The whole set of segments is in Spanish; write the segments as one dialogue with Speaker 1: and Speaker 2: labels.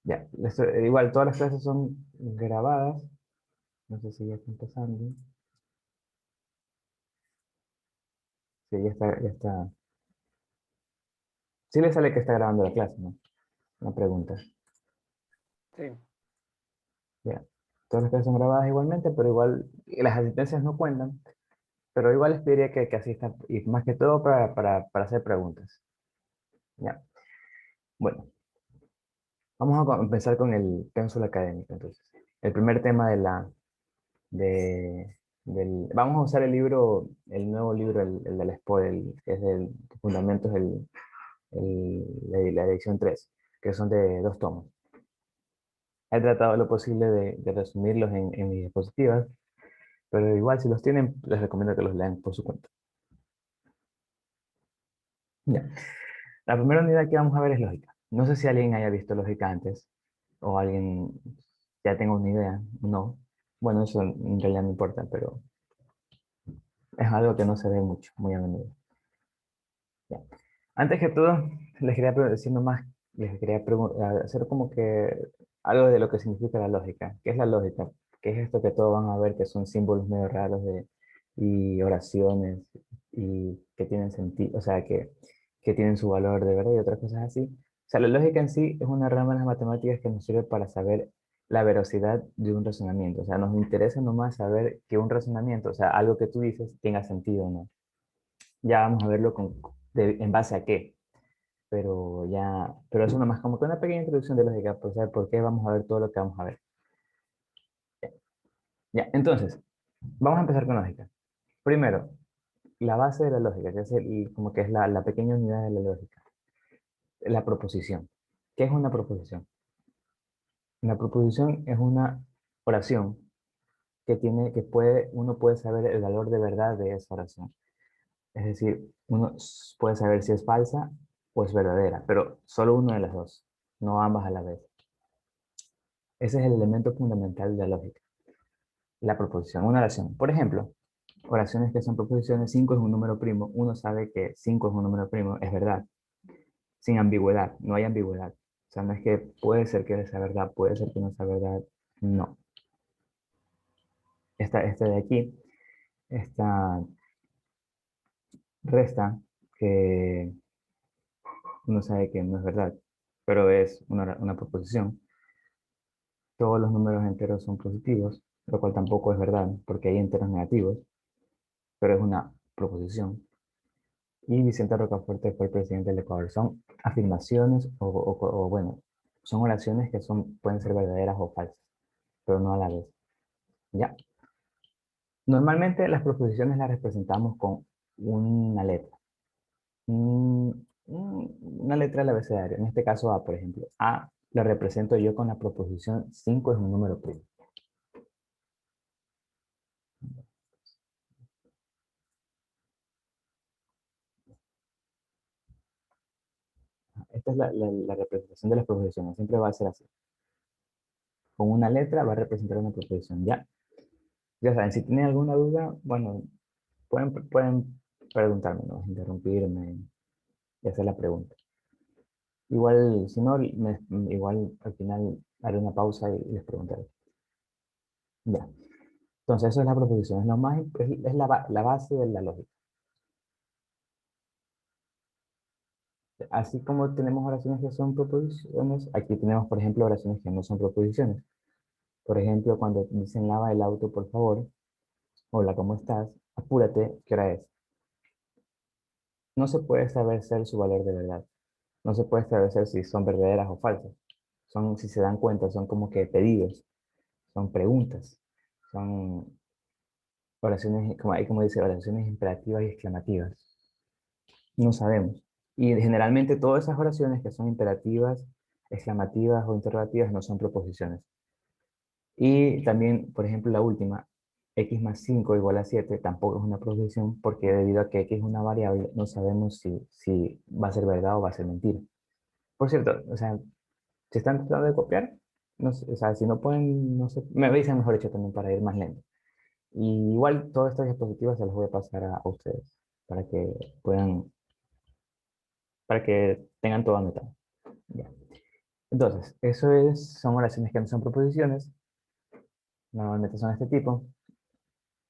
Speaker 1: Ya, igual todas las clases son grabadas. No sé si ya está empezando. Sí, ya está, ya está. Sí le sale que está grabando la clase, ¿no? Una pregunta.
Speaker 2: Sí,
Speaker 1: Ya. Todas las clases son grabadas igualmente, pero igual las asistencias no cuentan. Pero igual les pediría que asistan, y más que todo para hacer preguntas. Ya. Bueno, vamos a empezar con el pénsul académico, entonces. El primer tema vamos a usar el libro, el nuevo libro, el del SPO, que es del Fundamentos, la edición 3 que son de 2 tomos. He tratado lo posible de resumirlos en mis diapositivas, pero igual si los tienen, les recomiendo que los lean por su cuenta. Ya. La primera unidad que vamos a ver es lógica. No sé si alguien haya visto lógica antes o alguien ya tenga una idea. No. Bueno, eso en realidad no importa, pero es algo que no se ve mucho, muy a menudo. Ya. Antes que todo, les quería decir nomás, les quería hacer como que algo de lo que significa la lógica. ¿Qué es la lógica? ¿Qué es esto que todos van a ver que son símbolos medio raros y oraciones y que tienen sentido, o sea, que tienen su valor de verdad y otras cosas así? O sea, la lógica en sí es una rama de las matemáticas que nos sirve para saber la veracidad de un razonamiento. O sea, nos interesa nomás saber que un razonamiento, o sea, algo que tú dices, tenga sentido o no. Ya vamos a verlo en base a qué, pero eso nomás como que una pequeña introducción de lógica, por saber por qué vamos a ver todo lo que vamos a ver. Ya, entonces, vamos a empezar con lógica. Primero, la base de la lógica, que es como que es la pequeña unidad de la lógica, la proposición. ¿Qué es una proposición? Una proposición es una oración uno puede saber el valor de verdad de esa oración. Es decir, uno puede saber si es falsa o es verdadera, pero solo una de las dos, no ambas a la vez. Ese es el elemento fundamental de la lógica, la proposición, una oración. Por ejemplo, oraciones que son proposiciones, 5 es un número primo, uno sabe que 5 es un número primo, es verdad, sin ambigüedad, no hay ambigüedad. O sea, no es que puede ser que sea verdad, puede ser que no sea verdad, no. Esta de aquí, esta resta, que uno sabe que no es verdad, pero es una proposición. Todos los números enteros son positivos, lo cual tampoco es verdad, porque hay enteros negativos, pero es una proposición. Y Vicente Rocafuerte fue el presidente del Ecuador. Son afirmaciones bueno, son oraciones que pueden ser verdaderas o falsas, pero no a la vez. ¿Ya? Normalmente las proposiciones las representamos con una letra. Una letra del abecedario. En este caso A, por ejemplo. A la represento yo con la proposición 5 es un número primo. Esta es la representación de las proposiciones. Siempre va a ser así. Con una letra va a representar una proposición. ¿Ya? Ya saben, si tienen alguna duda, bueno, pueden preguntarme, ¿no? Interrumpirme y hacer la pregunta. Igual, si no, igual al final haré una pausa y les preguntaré. Ya. Entonces, eso es la proposición, es, lo más, es la base de la lógica. Así como tenemos oraciones que son proposiciones, aquí tenemos, por ejemplo, oraciones que no son proposiciones. Por ejemplo, cuando dicen lava el auto, por favor, hola, ¿cómo estás? Apúrate, ¿qué hora es? No se puede establecer su valor de verdad. No se puede establecer si son verdaderas o falsas. Si se dan cuenta, son como que pedidos, son preguntas, son oraciones, como dice, oraciones imperativas y exclamativas. No sabemos. Y generalmente todas esas oraciones que son imperativas, exclamativas o interrogativas no son proposiciones. Y también, por ejemplo, la última, x más 5 igual a 7 tampoco es una proposición porque debido a que x es una variable, no sabemos si va a ser verdad o va a ser mentira. Por cierto, o sea, si están tratando de copiar, no sé, o sea, si no pueden, no sé, me dicen mejor hecho también para ir más lento. Y igual todas estas diapositivas se las voy a pasar a ustedes para que puedan, para que tengan todo anotado. Ya. Entonces, son oraciones que no son proposiciones. Normalmente son este tipo: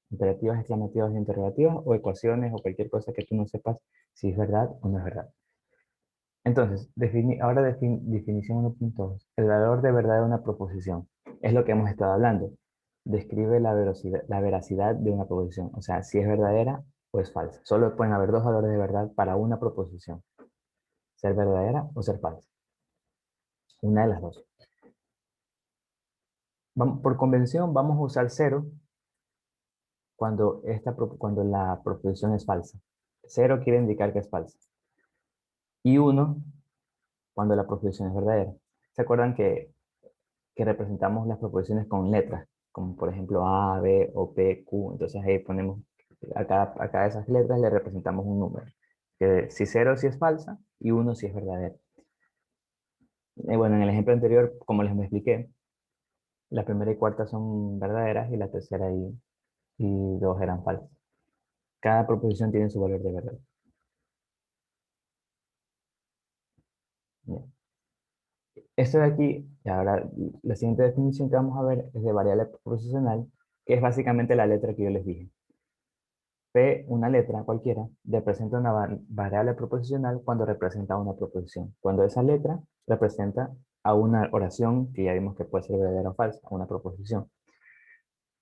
Speaker 1: imperativas, exclamativas, interrogativas, o ecuaciones, o cualquier cosa que tú no sepas si es verdad o no es verdad. Entonces, definición 1.2. El valor de verdad de una proposición. Es lo que hemos estado hablando. Describe la veracidad de una proposición. O sea, si es verdadera o es falsa. Solo pueden haber dos valores de verdad para una proposición: ser verdadera o ser falsa. Una de las dos. Por convención, vamos a usar cero cuando la proposición es falsa. Cero quiere indicar que es falsa. Y uno cuando la proposición es verdadera. ¿Se acuerdan que representamos las proposiciones con letras? Como por ejemplo A, B o P, Q. Entonces ahí ponemos, a cada de esas letras le representamos un número. Que si cero si es falsa y uno si es verdadera. Bueno, en el ejemplo anterior, como les me expliqué, la primera y cuarta son verdaderas y la tercera y dos eran falsas. Cada proposición tiene su valor de verdad. Bien. Esto de aquí, y ahora la siguiente definición que vamos a ver es de variable proposicional, que es básicamente la letra que yo les dije. P, una letra cualquiera, representa una variable proposicional cuando representa una proposición. Cuando esa letra representa a una oración, que ya vimos que puede ser verdadera o falsa, a una proposición.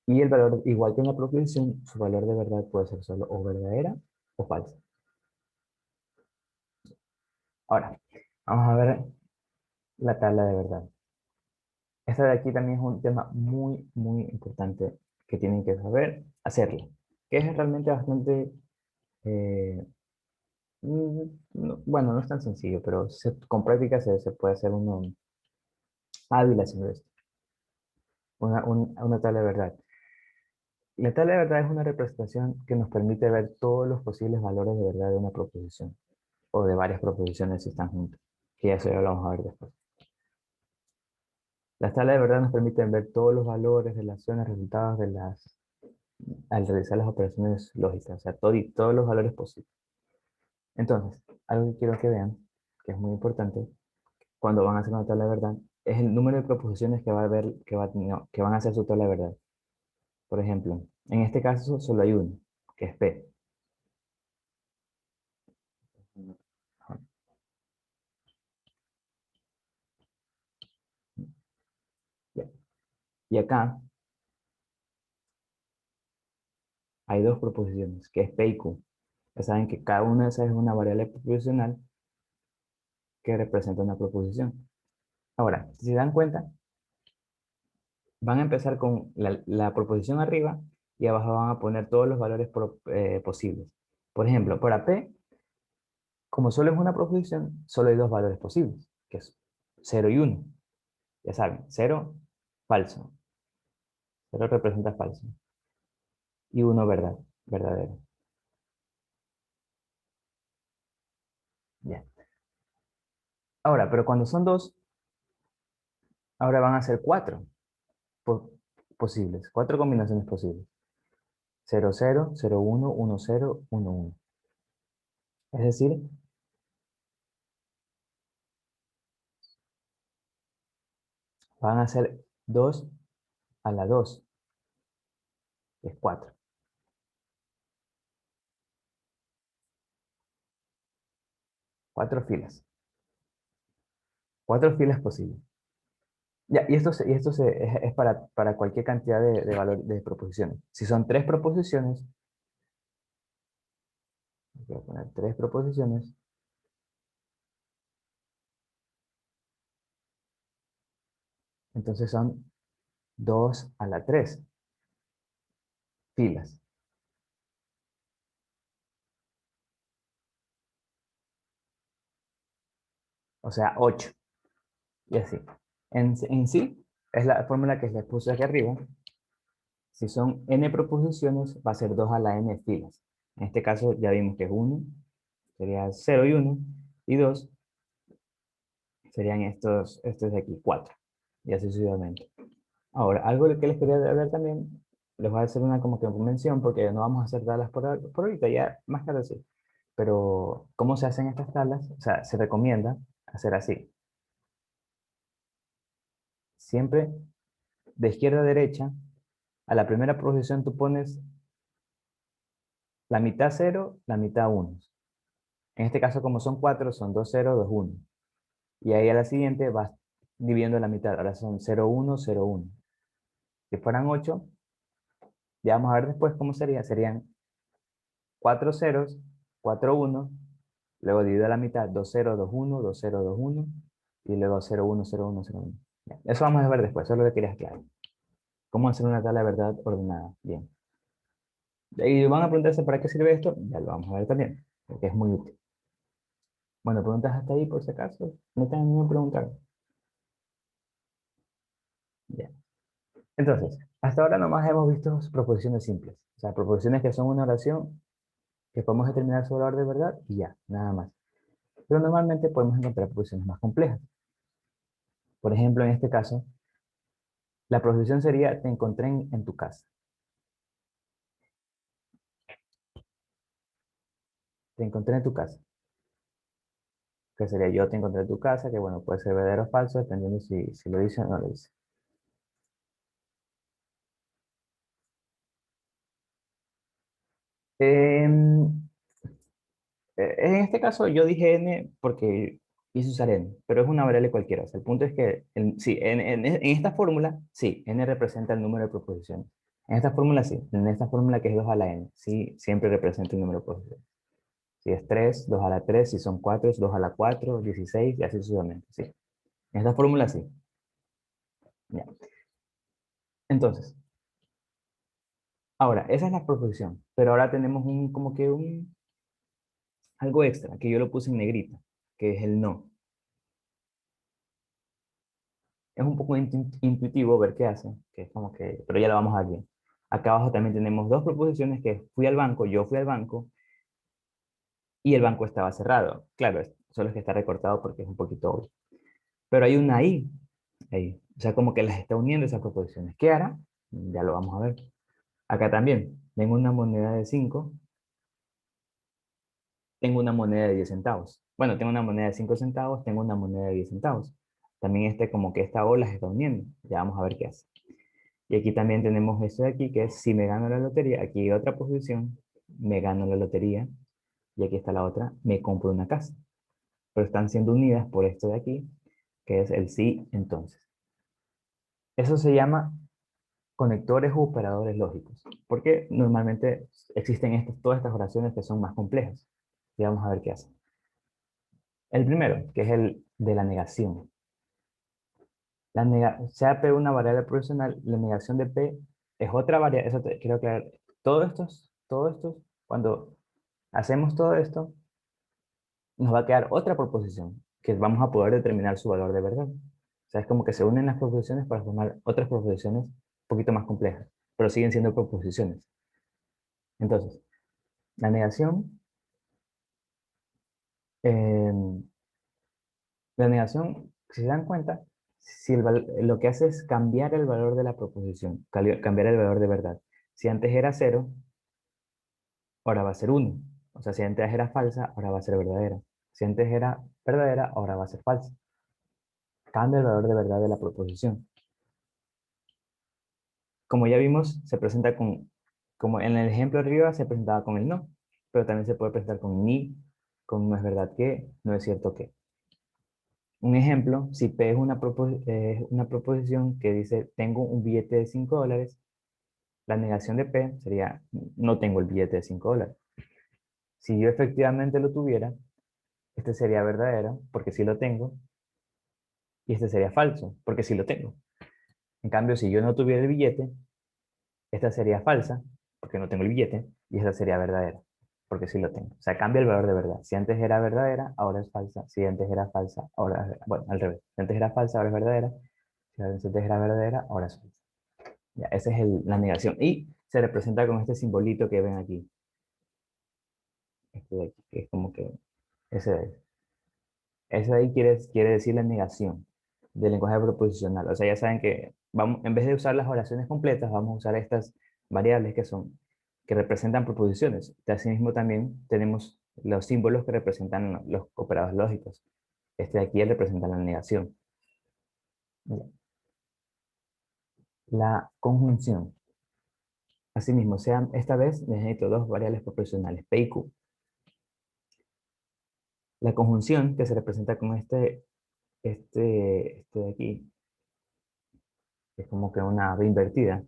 Speaker 1: Y el valor, igual que en la proposición, su valor de verdad puede ser solo o verdadera o falsa. Ahora, vamos a ver la tabla de verdad. Esta de aquí también es un tema muy, muy importante que tienen que saber hacerlo, que es realmente bastante, eh, bueno, no es tan sencillo, pero con práctica se puede hacer uno hábil haciendo esto. Una tabla de verdad. La tabla de verdad es una representación que nos permite ver todos los posibles valores de verdad de una proposición, o de varias proposiciones si están juntas, que ya eso ya lo vamos a ver después. La tabla de verdad nos permite ver todos los valores, relaciones, resultados al realizar las operaciones lógicas, o sea, todos los valores posibles. Entonces, algo que quiero que vean, que es muy importante, cuando van a hacer una tabla de verdad, es el número de proposiciones que va a haber, no, que van a hacer su tabla de verdad. Por ejemplo, en este caso solo hay uno, que es P. Ya. Y acá hay dos proposiciones, que es P y Q. Ya saben que cada una de esas es una variable proposicional que representa una proposición. Ahora, si se dan cuenta, van a empezar con la proposición arriba y abajo van a poner todos los valores posibles. Por ejemplo, para P, como solo es una proposición, solo hay dos valores posibles, que es cero y uno. Ya saben, cero, falso. Cero representa falso. Y uno verdadero. Ya. Ahora, pero cuando son dos, ahora van a ser cuatro po- posibles, cuatro combinaciones posibles. Cero cero, cero uno, uno cero, uno uno. Es decir, van a ser 2 a la 2, que es 4. Cuatro filas. Cuatro filas posibles. Ya, y esto es para cualquier cantidad de valor de proposiciones. Si son tres proposiciones, voy a poner tres proposiciones, entonces son 2 a la 3 filas. O sea, 8. Y así. En sí, es la fórmula que les puse aquí arriba. Si son n proposiciones, va a ser 2 a la n filas. En este caso ya vimos que es 1, sería 0 y 1, y 2 serían estos de aquí, 4. Y así sucesivamente. Ahora, algo que les quería ver también, les voy a hacer una como que mención, porque no vamos a hacer tablas por ahorita, ya más tarde sí. Pero, ¿cómo se hacen estas tablas? O sea, se recomienda hacer así. Siempre de izquierda a derecha, a la primera proposición tú pones la mitad cero, la mitad uno. En este caso, como son 4, son 2 0, 2 1. Y ahí a la siguiente vas dividiendo la mitad. Ahora son 0 1, 0 1. Si fueran 8, ya vamos a ver después cómo sería. Serían 4 ceros, 4 1, luego dividido a la mitad, 2 0, 2 1, 2 0, 2 1, y luego 0 1, 0 1, 0 1. Ya, eso vamos a ver después, eso es lo que querías aclarar. ¿Cómo hacer una tabla de verdad ordenada? Bien. Y van a preguntarse para qué sirve esto, ya lo vamos a ver también, porque es muy útil. Bueno, preguntas hasta ahí por si acaso. No tengan ninguna pregunta. Ya. Entonces, hasta ahora nomás hemos visto proposiciones simples. O sea, proposiciones que son una oración que podemos determinar su valor de verdad y ya, nada más. Pero normalmente podemos encontrar proposiciones más complejas. Por ejemplo, en este caso, la proposición sería te encontré en tu casa. Te encontré en tu casa. Que sería yo te encontré en tu casa, que bueno, puede ser verdadero o falso, dependiendo si lo dice o no lo dice. Em, en este caso yo dije n porque quise usar n, pero es una variable cualquiera. O sea, el punto es que, sí, en esta fórmula, sí, n representa el número de proposiciones. En esta fórmula sí, en esta fórmula que es 2 a la n, sí, siempre representa el número de proposiciones. Si es 3, 2 a la 3, si son 4, es 2 a la 4, 16 y así sucesivamente, sí. En esta fórmula sí. Ya. Entonces, ahora, esa es la proposición, pero ahora tenemos como que algo extra, que yo lo puse en negrita, que es el no. Es un poco intuitivo ver qué hace, que es como que, pero ya lo vamos a ver bien. Acá abajo también tenemos dos proposiciones que fui al banco, yo fui al banco y el banco estaba cerrado. Claro, solo es que está recortado porque es un poquito obvio. Pero hay una ahí. O sea, como que las está uniendo esas proposiciones. ¿Qué hará? Ya lo vamos a ver. Acá también, tengo una moneda de 5, tengo una moneda de 10 centavos. Bueno, tengo una moneda de 5 centavos, tengo una moneda de 10 centavos. También como que esta ola se está uniendo. Ya vamos a ver qué hace. Y aquí también tenemos esto de aquí, que es si me gano la lotería, aquí hay otra posición, me gano la lotería, y aquí está la otra, me compro una casa. Pero están siendo unidas por esto de aquí, que es el sí entonces. Eso se llama conectores u operadores lógicos, porque normalmente existen todas estas oraciones que son más complejas. Y vamos a ver qué hacen. El primero, que es el de la negación. Sea P una variable provisional, la negación de P es otra variable, eso quiero aclarar. Todos estos, cuando hacemos todo esto, nos va a quedar otra proposición, que vamos a poder determinar su valor de verdad. O sea, es como que se unen las proposiciones para formar otras proposiciones un poquito más complejas, pero siguen siendo proposiciones. Entonces, la negación, eh, la negación, si se dan cuenta, si lo que hace es cambiar el valor de la proposición, cambiar el valor de verdad. Si antes era cero, ahora va a ser uno. O sea, si antes era falsa, ahora va a ser verdadera. Si antes era verdadera, ahora va a ser falsa. Cambia el valor de verdad de la proposición. Como ya vimos, se presenta como en el ejemplo arriba se presentaba con el no, pero también se puede presentar con ni, con no es verdad que, no es cierto que. Un ejemplo, si P es una proposición que dice tengo un billete de $5, la negación de P sería no tengo el billete de $5. Si yo efectivamente lo tuviera, este sería verdadero porque sí lo tengo, y este sería falso porque sí lo tengo. En cambio, si yo no tuviera el billete, esta sería falsa porque no tengo el billete, y esta sería verdadera porque sí lo tengo. O sea, cambia el valor de verdad. Si antes era verdadera, ahora es falsa. Si antes era falsa, ahora bueno, al revés. Si antes era falsa, ahora es verdadera. Si antes era verdadera, ahora es falsa. Ya, esa es la negación. Y se representa con este simbolito que ven aquí. Este de aquí, que es como que ese de ahí. Ese de ahí quiere decir la negación del lenguaje proposicional. O sea, ya saben que vamos, en vez de usar las oraciones completas, vamos a usar estas variables que representan proposiciones. De asimismo, también tenemos los símbolos que representan los operadores lógicos. Este de aquí representa la negación. Ya. La conjunción. Asimismo, esta vez necesito dos variables proporcionales, P y Q. La conjunción, que se representa con este de aquí, es como que una B invertida,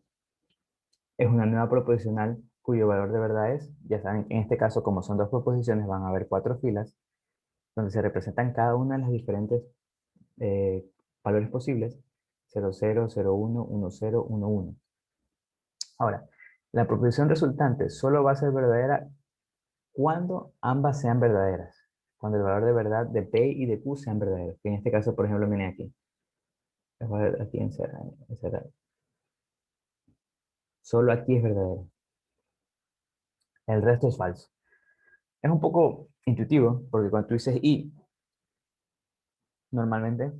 Speaker 1: es una nueva proposicional cuyo valor de verdad es, ya saben, en este caso, como son dos proposiciones, van a haber cuatro filas, donde se representan cada una de las diferentes eh, valores posibles, 0, 0, 0, 1, 1, 0, 1, 1. Ahora, la proposición resultante solo va a ser verdadera cuando ambas sean verdaderas, cuando el valor de verdad de P y de Q sean verdaderos. Que en este caso, por ejemplo, viene aquí. Les voy a ver aquí encerrar. Solo aquí es verdadero. El resto es falso. Es un poco intuitivo, porque cuando tú dices y, normalmente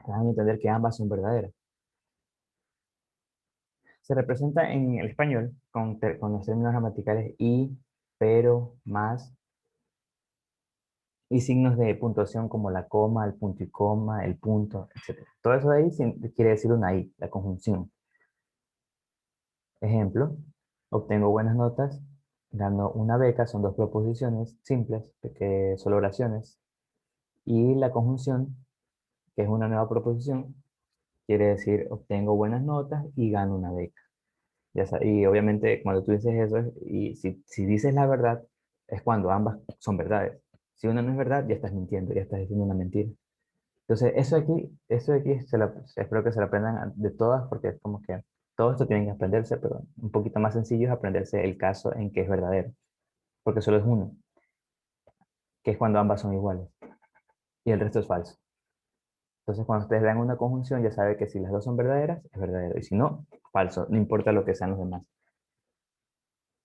Speaker 1: vas a entender que ambas son verdaderas. Se representa en el español con los términos gramaticales y, pero, más, y signos de puntuación como la coma, el punto y coma, el punto, etc. Todo eso de ahí quiere decir una I, la conjunción. Ejemplo, obtengo buenas notas, gano una beca, son dos proposiciones simples, que son oraciones, y la conjunción, que es una nueva proposición, quiere decir obtengo buenas notas y gano una beca. Y obviamente cuando tú dices eso, y si dices la verdad, es cuando ambas son verdades. Si una no es verdad, ya estás mintiendo, ya estás diciendo una mentira. Entonces, eso de aquí espero que se lo aprendan de todas, porque es como que todo esto tienen que aprenderse, pero un poquito más sencillo es aprenderse el caso en que es verdadero, porque solo es uno, que es cuando ambas son iguales, y el resto es falso. Entonces, cuando ustedes vean una conjunción, ya saben que si las dos son verdaderas, es verdadero, y si no, falso, no importa lo que sean los demás.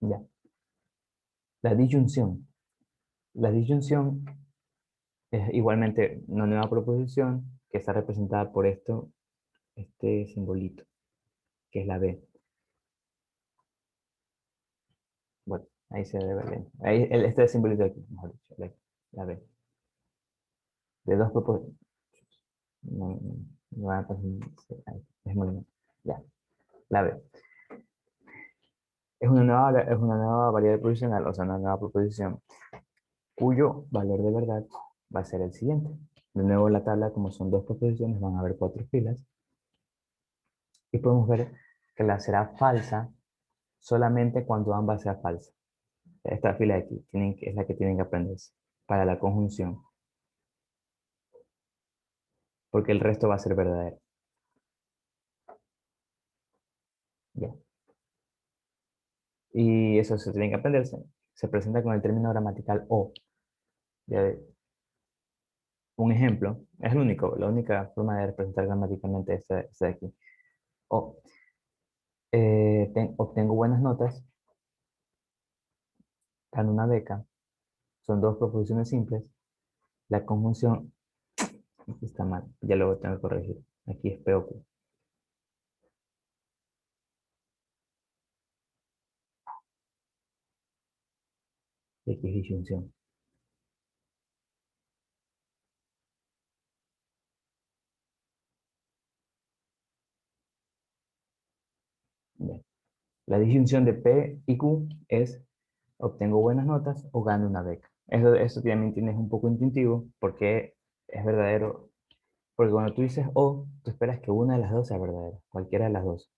Speaker 1: Ya. La disyunción. La disyunción es igualmente una nueva proposición que está representada por este simbolito, que es la B. Bueno, ahí se debe ver bien. Ahí, este simbolito aquí, mejor dicho, la B. De dos proposiciones. No, no va a pasar, es muy bien. Ya, la B. Es una nueva variable proposicional, o sea, una nueva proposición, cuyo valor de verdad va a ser el siguiente. De nuevo, en la tabla, como son dos proposiciones, van a haber cuatro filas. Y podemos ver que la será falsa solamente cuando ambas sean falsas. Esta fila de aquí es la que tienen que aprenderse para la conjunción, porque el resto va a ser verdadero. Ya. Y eso se tiene que aprenderse. Se presenta con el término gramatical o. Ya, un ejemplo, es la única forma de representar gramaticalmente este de aquí. O, obtengo buenas notas, gano una beca, son dos proposiciones simples. La conjunción, aquí está mal, ya luego tengo que corregir. Aquí es POQ. Y aquí es disyunción. Ya. La disyunción de P y Q es obtengo buenas notas o gano una beca. Eso también tienes un poco intuitivo porque es verdadero. Porque cuando tú dices O, tú esperas que una de las dos sea verdadera, cualquiera de las dos.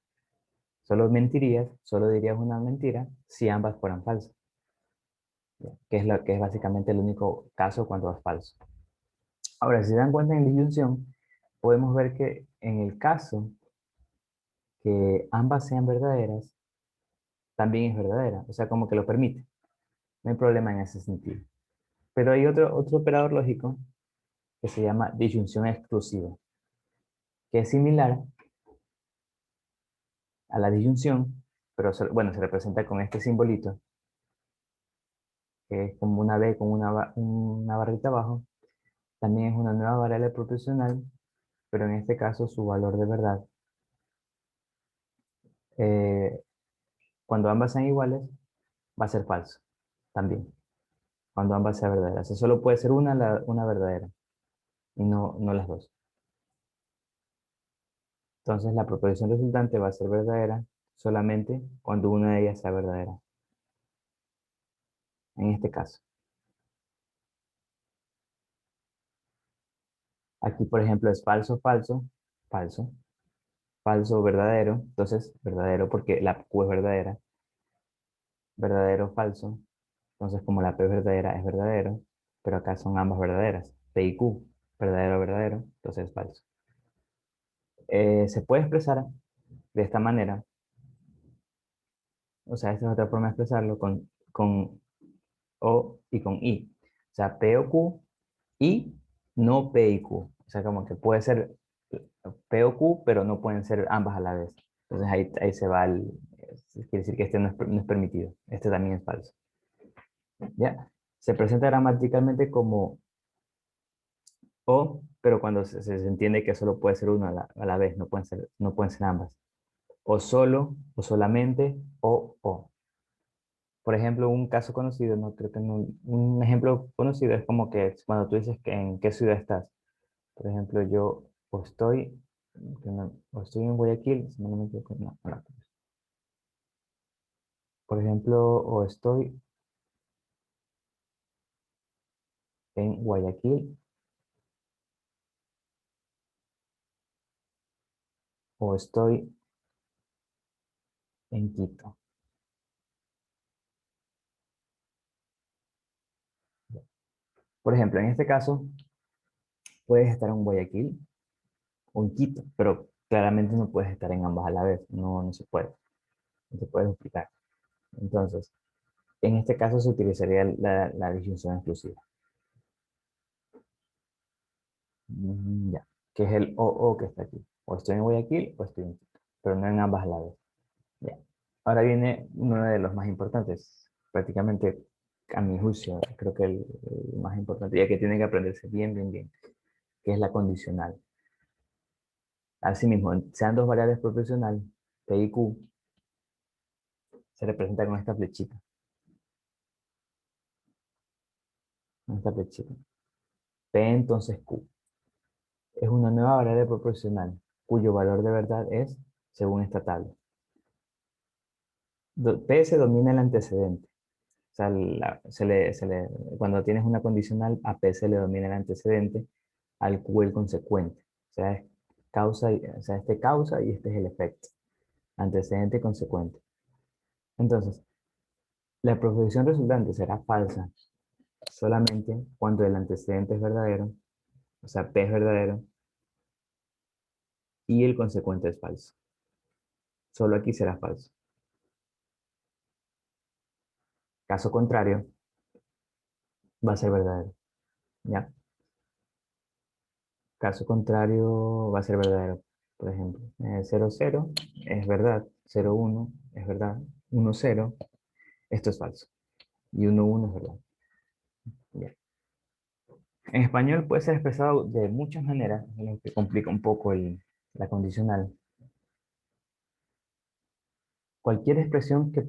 Speaker 1: Solo dirías una mentira si ambas fueran falsas, ¿ya? Que es básicamente el único caso cuando es falso. Ahora, si se dan cuenta en disyunción, podemos ver que en el caso que ambas sean verdaderas, también es verdadera, o sea, como que lo permite. No hay problema en ese sentido. Pero hay otro operador lógico que se llama disyunción exclusiva, que es similar a la disyunción, pero bueno, se representa con este simbolito, que es como una B con una barrita abajo. También es una nueva variable proporcional, pero en este caso su valor de verdad, eh, cuando ambas sean iguales, va a ser falso también, cuando ambas sean verdaderas. O sea, solo puede ser una verdadera y no las dos. Entonces la proposición resultante va a ser verdadera solamente cuando una de ellas sea verdadera. En este caso. Aquí, por ejemplo, es falso, falso, falso, falso, verdadero. Entonces, verdadero porque la Q es verdadera. Verdadero, falso. Entonces, como la P es verdadera, es verdadero. Pero acá son ambas verdaderas. P y Q, verdadero, verdadero. Entonces, es falso. Se puede expresar de esta manera. O sea, esta es otra forma de expresarlo con O y con I. O sea, P o Q y no P y Q. O sea, como que puede ser P o Q, pero no pueden ser ambas a la vez. Entonces ahí se va el... Quiere decir que este no es permitido. Este también es falso. ¿Ya? Se presenta gramaticalmente como O, pero cuando se entiende que solo puede ser uno a la vez, no pueden ser ambas. O solo, o solamente, o. Por ejemplo, un caso conocido, no creo que no, un ejemplo conocido es como que cuando tú dices que en qué ciudad estás. Por ejemplo, yo o estoy en Guayaquil, si no me equivoco, no. Por ejemplo, o estoy en Guayaquil o estoy en Quito. Por ejemplo, en este caso, puedes estar en Guayaquil o en Quito, pero claramente no puedes estar en ambas a la vez. No, no se puede. No se puede explicar. Entonces, en este caso se utilizaría la disyunción exclusiva. Ya, que es el o que está aquí. O estoy en Guayaquil o estoy en Quito, pero no en ambas a la vez. Ya. Ahora viene uno de los más importantes, prácticamente a mi juicio, creo que el más importante, ya que tiene que aprenderse bien, bien, bien, que es la condicional. Asimismo, sean dos variables proporcionales, P y Q, se representa con esta flechita, con esta flechita. P entonces Q. Es una nueva variable proporcional, cuyo valor de verdad es, según esta tabla. P se domina el antecedente. O sea, cuando tienes una condicional, a P se le domina el antecedente, al Q el consecuente. O sea, este causa y este es el efecto. Antecedente y consecuente. Entonces, la proposición resultante será falsa solamente cuando el antecedente es verdadero, o sea, P es verdadero, y el consecuente es falso. Solo aquí será falso. Caso contrario, va a ser verdadero. ¿Ya? Caso contrario, va a ser verdadero. Por ejemplo, 0, 0 es verdad, 0, 1 es verdad, 1, 0, esto es falso. Y 1, 1 es verdad. Bien. En español puede ser expresado de muchas maneras, lo que complica un poco la condicional. Cualquier expresión que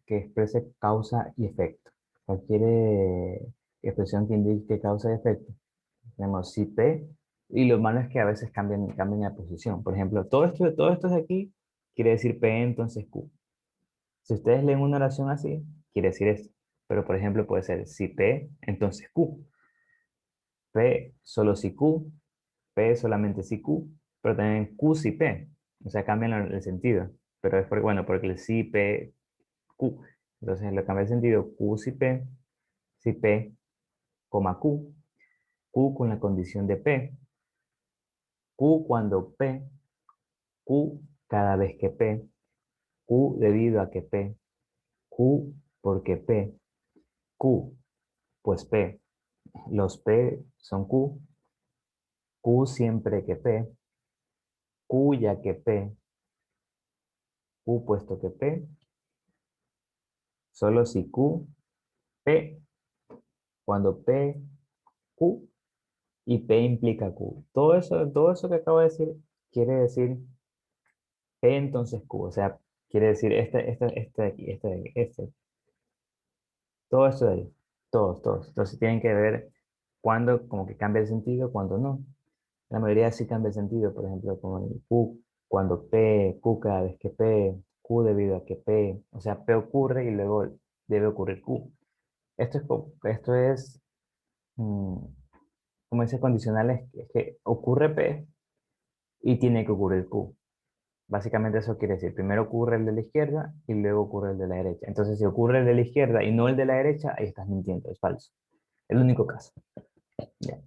Speaker 1: exprese causa y efecto. Cualquier expresión que indique causa y efecto. Tenemos si P, y lo malo es que a veces cambian la posición. Por ejemplo, todo esto de aquí quiere decir P, entonces Q. Si ustedes leen una oración así, quiere decir esto. Pero, por ejemplo, puede ser si P, entonces Q. P solo si Q, P solamente si Q, pero también Q si P. O sea, cambian el sentido. Pero es porque, bueno, porque el si P, Q. Entonces, lo cambia el sentido Q si P, coma Q. Q con la condición de P. Q cuando P, Q cada vez que P, Q debido a que P, Q porque P, Q, pues P, los P son Q, Q siempre que P, Q ya que P, Q puesto que P, solo si Q, P, cuando P, Q y P implica Q. Todo eso que acabo de decir quiere decir P entonces Q, o sea, quiere decir este de aquí, este de aquí, este. Todo esto de ahí, todos. Entonces tienen que ver cuándo como que cambia el sentido, cuándo no. La mayoría sí cambia el sentido, por ejemplo, como el Q. cuando P, Q cada vez que P, Q debido a que P, o sea, P ocurre y luego debe ocurrir Q. Esto es como dice condicional, es que ocurre P y tiene que ocurrir Q. Básicamente eso quiere decir, primero ocurre el de la izquierda y luego ocurre el de la derecha. Entonces, si ocurre el de la izquierda y no el de la derecha, ahí estás mintiendo, es falso. El único caso. Ya,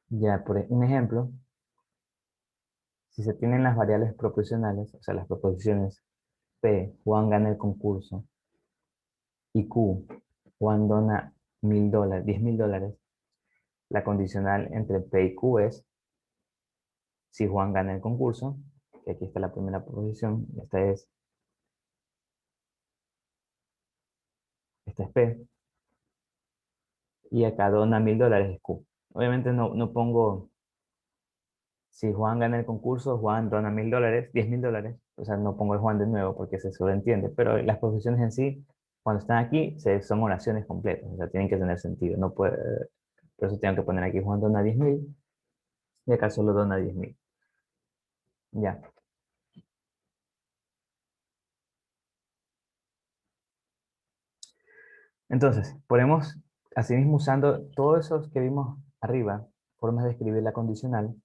Speaker 1: ya por un ejemplo, si se tienen las variables proposicionales, o sea, las proposiciones P, Juan gana el concurso, y Q, Juan dona $1000, $10,000, la condicional entre P y Q es, si Juan gana el concurso, que aquí está la primera proposición, esta es P, y acá dona $1000 es Q. Obviamente no pongo, si Juan gana el concurso, Juan dona $1000, $10,000, o sea, no pongo el Juan de nuevo porque se sobreentiende, pero las proposiciones en sí, cuando están aquí, son oraciones completas, o sea, tienen que tener sentido, no puede, por eso tengo que poner aquí Juan dona 10,000 y acá solo dona 10,000. Ya. Entonces, podemos, asimismo, usando todos esos que vimos arriba, formas de escribir la condicional.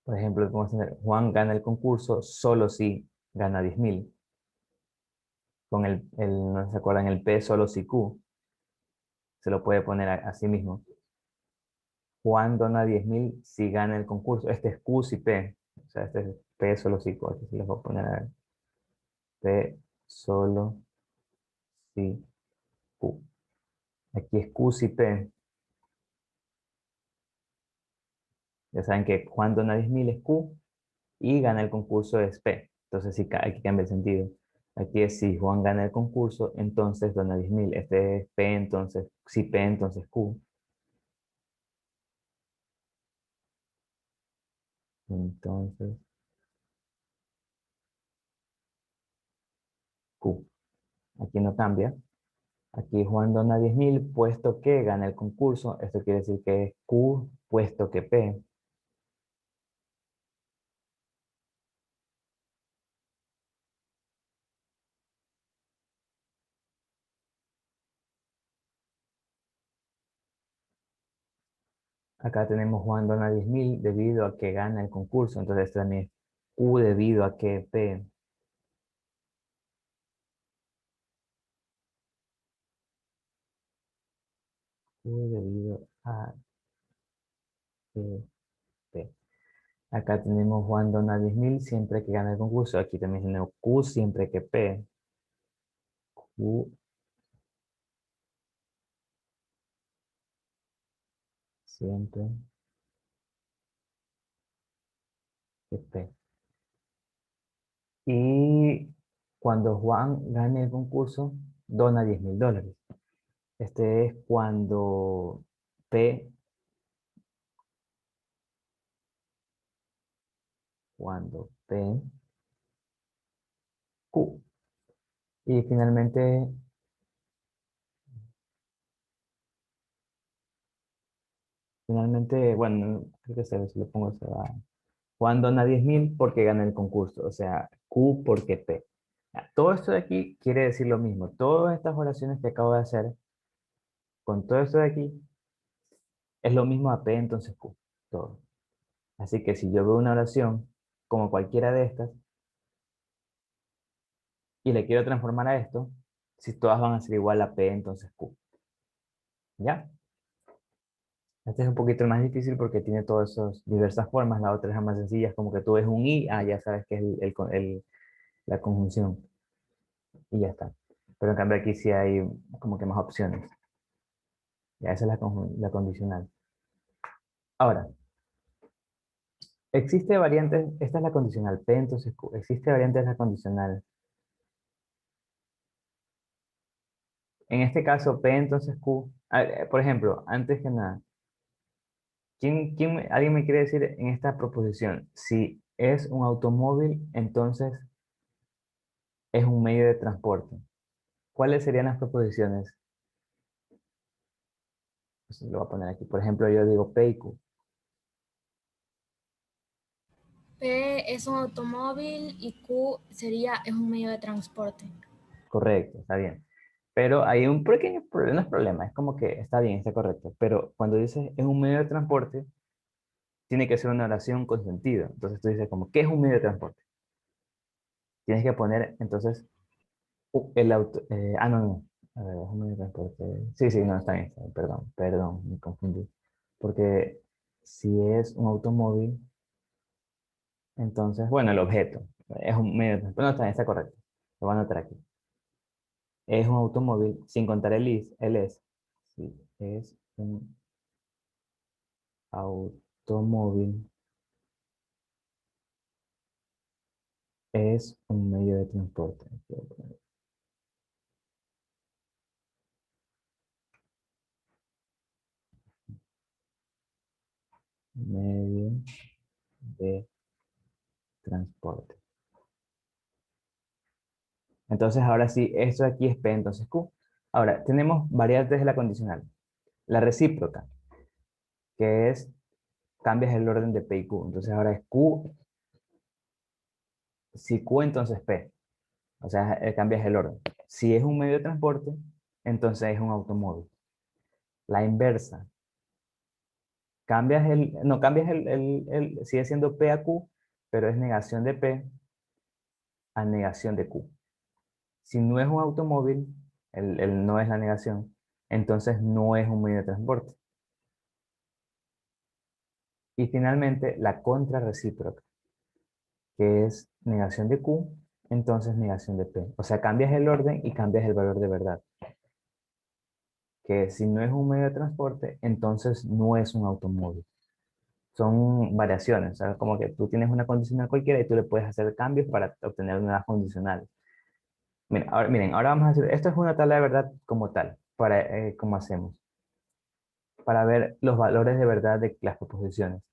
Speaker 1: Por ejemplo, podemos tener Juan gana el concurso solo si gana 10,000. Con no se acuerdan, el P solo si Q. Se lo puede poner así mismo. Juan dona 10,000 si gana el concurso. Este es Q si P. O sea, este es P solo si Q. Aquí se los voy a poner a ver. P solo si Q. Aquí es Q si P. Ya saben que Juan dona 10,000 es Q y gana el concurso es P. Entonces sí, aquí cambia el sentido. Aquí es si Juan gana el concurso, entonces dona 10,000. Este es P, entonces, si P, entonces Q. Entonces, Q. Aquí no cambia. Aquí Juan dona 10,000 puesto que gana el concurso. Esto quiere decir que es Q puesto que P. Acá tenemos Juan dona 10,000 debido a que gana el concurso. Entonces esto también es Q debido a que P. Q debido a que P. Acá tenemos Juan dona 10,000 siempre que gana el concurso. Aquí también tenemos Q siempre que P. Q siempre que P. Y cuando Juan gane el concurso, dona $10,000. Este es P, cuando P, Q. Y finalmente, bueno, creo que si lo pongo se va. Juan dona 10,000 porque gana el concurso, o sea, Q porque P. Todo esto de aquí quiere decir lo mismo. Todas estas oraciones que acabo de hacer, con todo esto de aquí, es lo mismo a P, entonces Q. Todo. Así que si yo veo una oración como cualquiera de estas y le quiero transformar a esto, si todas van a ser igual a P, entonces Q. ¿Ya? Este es un poquito más difícil porque tiene todas esas diversas formas. La otra es más sencilla, es como que tú ves un i, ya sabes que es la conjunción y ya está. Pero en cambio aquí sí hay como que más opciones. Ya esa es la condicional. Ahora, existe variantes, esta es la condicional P, entonces Q. Existe variantes de la condicional. En este caso P, entonces Q. Por ejemplo, antes que nada, alguien me quiere decir en esta proposición, si es un automóvil, entonces es un medio de transporte? ¿Cuáles serían las proposiciones? Pues lo voy a poner aquí. Por ejemplo, yo digo P y Q.
Speaker 3: P es un automóvil y Q es un medio de transporte.
Speaker 1: Correcto, está bien. Pero hay un pequeño problema, no es problema, es como que está bien, está correcto. Pero cuando dices es un medio de transporte, tiene que ser una oración con sentido. Entonces tú dices como, ¿qué es un medio de transporte? Tienes que poner, entonces, el auto, no, no, a ver, es un medio de transporte. Sí, sí, no, está bien, perdón, me confundí. Porque si es un automóvil, entonces, bueno, el objeto es un medio de transporte. No, está correcto. Lo voy a anotar aquí. Es un automóvil, sin contar el es. Sí, es un automóvil, es un medio de transporte. Medio de transporte. Entonces, ahora sí, esto de aquí es P, entonces Q. Ahora, tenemos variantes de la condicional. La recíproca, que es, cambias el orden de P y Q. Entonces, ahora es Q, si Q, entonces P. O sea, cambias el orden. Si es un medio de transporte, entonces es un automóvil. La inversa, no cambias sigue siendo P a Q, pero es negación de P a negación de Q. Si no es un automóvil, el no es la negación, entonces no es un medio de transporte. Y finalmente, la contrarrecíproca, que es negación de Q, entonces negación de P. O sea, cambias el orden y cambias el valor de verdad. Que si no es un medio de transporte, entonces no es un automóvil. Son variaciones, o sea, como que tú tienes una condicional cualquiera y tú le puedes hacer cambios para obtener nuevas condicionales. Miren, ahora vamos a hacer, esto es una tabla de verdad como tal, para, ¿cómo hacemos? Para ver los valores de verdad de las proposiciones.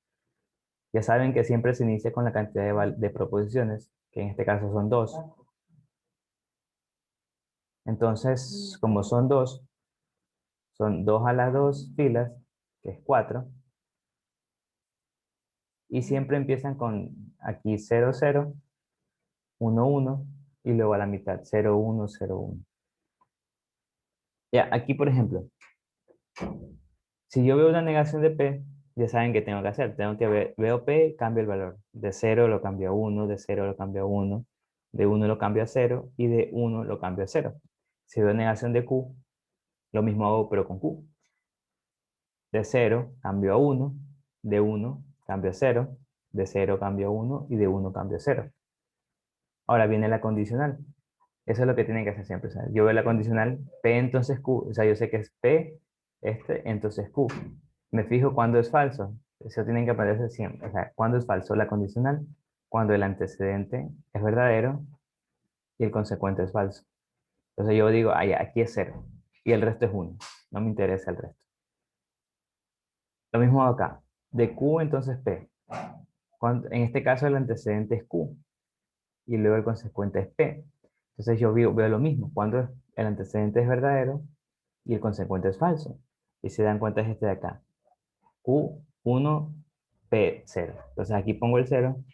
Speaker 1: Ya saben que siempre se inicia con la cantidad de proposiciones, que en este caso son dos. Entonces, como son dos a las dos filas, que es cuatro, y siempre empiezan con aquí 0 0 1 1 y luego a la mitad 0 1 0 1. Ya, aquí por ejemplo, si yo veo una negación de P, ya saben qué tengo que hacer. Tengo que veo P, cambio el valor. De 0 lo cambio a 1, de 0 lo cambio a 1, de 1 lo cambio a 0 y de 1 lo cambio a 0. Si veo negación de Q, lo mismo hago pero con Q. De 0 cambio a 1, de 1 cambio a 0, de 0 cambio a 1 y de 1 cambio a 0. Ahora viene la condicional. Eso es lo que tienen que hacer siempre. O sea, yo veo la condicional P entonces Q. O sea, yo sé que es P, entonces Q. Me fijo cuando es falso. Eso tienen que aparecer siempre. O sea, cuando es falso la condicional, cuando el antecedente es verdadero y el consecuente es falso. Entonces yo digo, aquí es 0 y el resto es 1. No me interesa el resto. Lo mismo acá. De Q entonces P. En este caso el antecedente es Q y luego el consecuente es P. Entonces yo veo lo mismo. Cuando el antecedente es verdadero y el consecuente es falso. Y se dan cuenta es este de acá. Q1, P0. Entonces aquí pongo el 0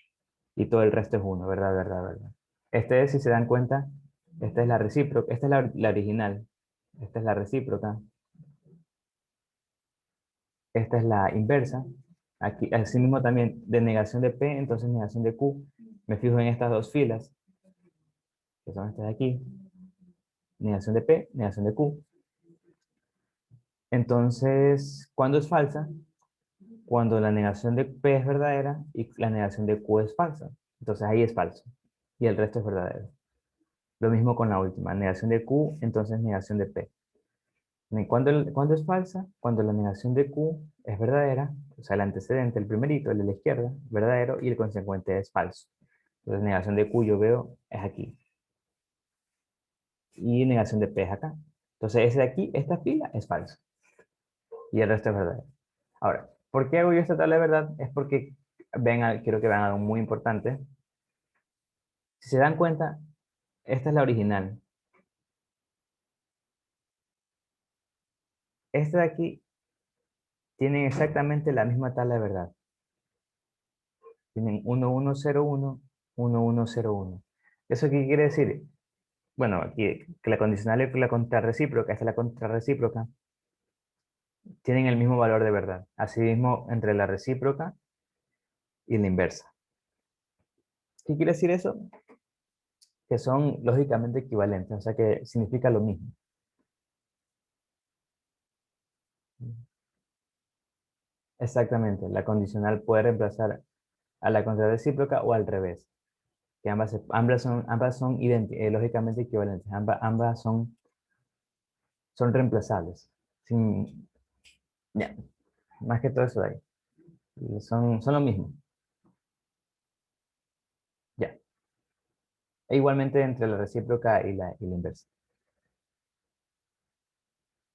Speaker 1: y todo el resto es 1, ¿verdad? ¿Verdad? ¿Verdad? Este es, si se dan cuenta, esta es la recíproca, esta es la original, esta es la recíproca, esta es la inversa. Aquí, así mismo también de negación de P, entonces negación de Q. Me fijo en estas dos filas, que son estas de aquí. Negación de P, negación de Q. Entonces, ¿cuándo es falsa? Cuando la negación de P es verdadera y la negación de Q es falsa. Entonces ahí es falso. Y el resto es verdadero. Lo mismo con la última. Negación de Q, entonces negación de P. ¿Cuándo es falsa? Cuando la negación de Q es verdadera, o sea, el antecedente, el primerito, el de la izquierda, verdadero, y el consecuente es falso. Entonces negación de Q yo veo es aquí. Y negación de P es acá. Entonces ese de aquí, esta fila es falso. Y el resto es verdadero. Ahora, ¿por qué hago yo esta tabla de verdad? Es porque quiero que vean algo muy importante. Si se dan cuenta, esta es la original. Esta de aquí tiene exactamente la misma tabla de verdad. Tienen 1101, 1101. ¿Eso qué quiere decir? Bueno, aquí que la condicional y la contrarrecíproca, esta es la contrarrecíproca, tienen el mismo valor de verdad. Asimismo, entre la recíproca y la inversa. ¿Qué quiere decir eso? Que son lógicamente equivalentes, o sea que significa lo mismo. Exactamente, la condicional puede reemplazar a la contrarrecíproca o al revés, que ambas son lógicamente equivalentes, ambas son reemplazables. Ya, más que todo eso de ahí. Son lo mismo. Ya. E igualmente entre la recíproca y la inversa.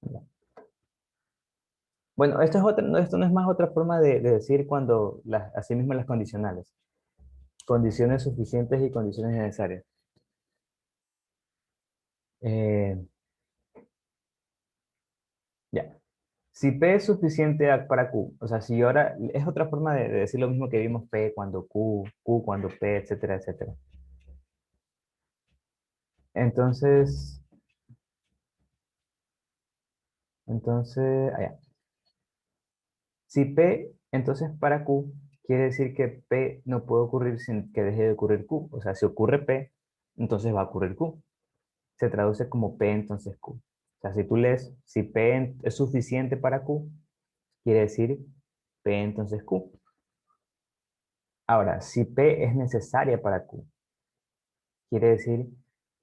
Speaker 1: Ya. Bueno, esto no es más otra forma de decir cuando asimismo las condicionales. Condiciones suficientes y condiciones necesarias. Eh, ya. Si P es suficiente para Q, o sea, si ahora es otra forma de decir lo mismo que vimos P cuando Q cuando P, etcétera, etcétera. Entonces, allá. Si P, entonces para Q, quiere decir que P no puede ocurrir sin que deje de ocurrir Q. O sea, si ocurre P, entonces va a ocurrir Q. Se traduce como P entonces Q. O sea, si tú lees, si P es suficiente para Q, quiere decir P entonces Q. Ahora, si P es necesaria para Q, quiere decir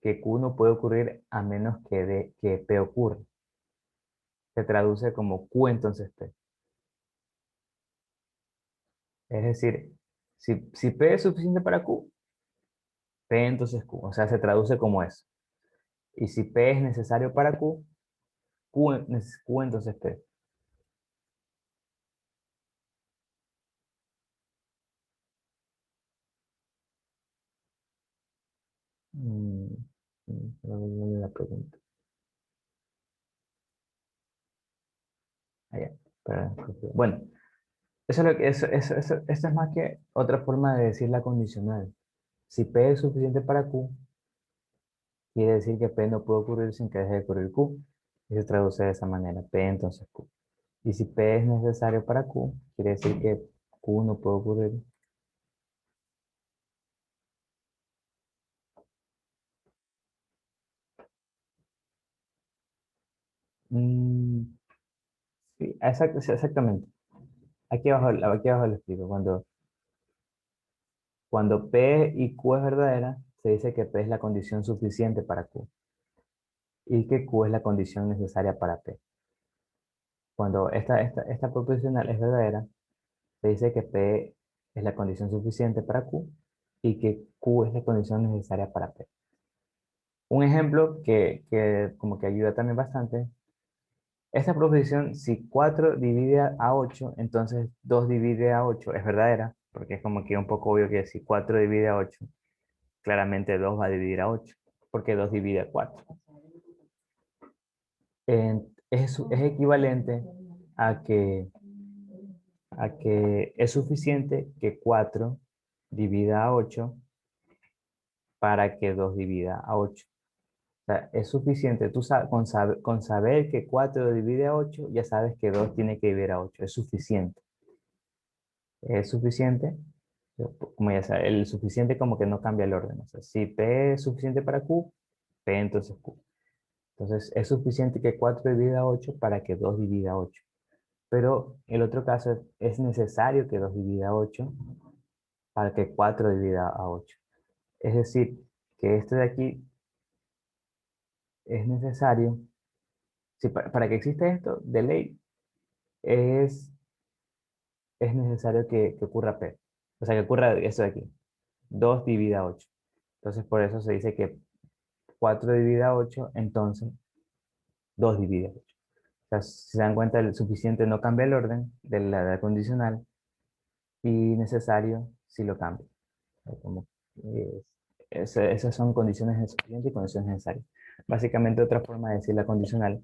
Speaker 1: que Q no puede ocurrir a menos que P ocurra. Se traduce como Q entonces P. Es decir, si P es suficiente para Q, P entonces Q. O sea, se traduce como eso. Y si P es necesario para Q, Q entonces P. Mm, no me la pregunta. Allá. Bueno, eso es lo que, eso es más que otra forma de decir la condicional. Si P es suficiente para Q, quiere decir que P no puede ocurrir sin que deje de ocurrir Q. Y se traduce de esa manera, P entonces Q. Y si P es necesario para Q, quiere decir que Q no puede ocurrir. Mm, sí, sí, exactamente. Aquí abajo lo explico. Cuando P y Q es verdadera, se dice que P es la condición suficiente para Q y que Q es la condición necesaria para P. Cuando esta proposicional es verdadera, se dice que P es la condición suficiente para Q y que Q es la condición necesaria para P. Un ejemplo que como que ayuda también bastante, esta proposición, si 4 divide a 8, entonces 2 divide a 8 es verdadera, porque es como que un poco obvio que si 4 divide a 8, claramente 2 va a dividir a 8, porque 2 divide a 4. Es equivalente a que es suficiente que 4 divida a 8 para que 2 divida a 8. O sea, es suficiente, con saber que 4 divide a 8, ya sabes que 2 tiene que dividir a 8, es suficiente. Es suficiente, como ya sabes, el suficiente como que no cambia el orden. O sea, si P es suficiente para Q, P entonces Q. Entonces es suficiente que 4 divida a 8 para que 2 divida a 8. Pero el otro caso es necesario que 2 divida a 8 para que 4 divida a 8. Es decir, que este de aquí es necesario, si para que exista esto, de ley, es, es necesario que ocurra P. O sea, que ocurra esto de aquí, 2 divide a 8. Entonces, por eso se dice que 4 divide a 8, entonces 2 divide a 8. O sea, si se dan cuenta, el suficiente no cambia el orden de la condicional y necesario si lo cambia. Como, eh, esas son condiciones de suficiente y condiciones necesarias. Básicamente otra forma de decir la condicional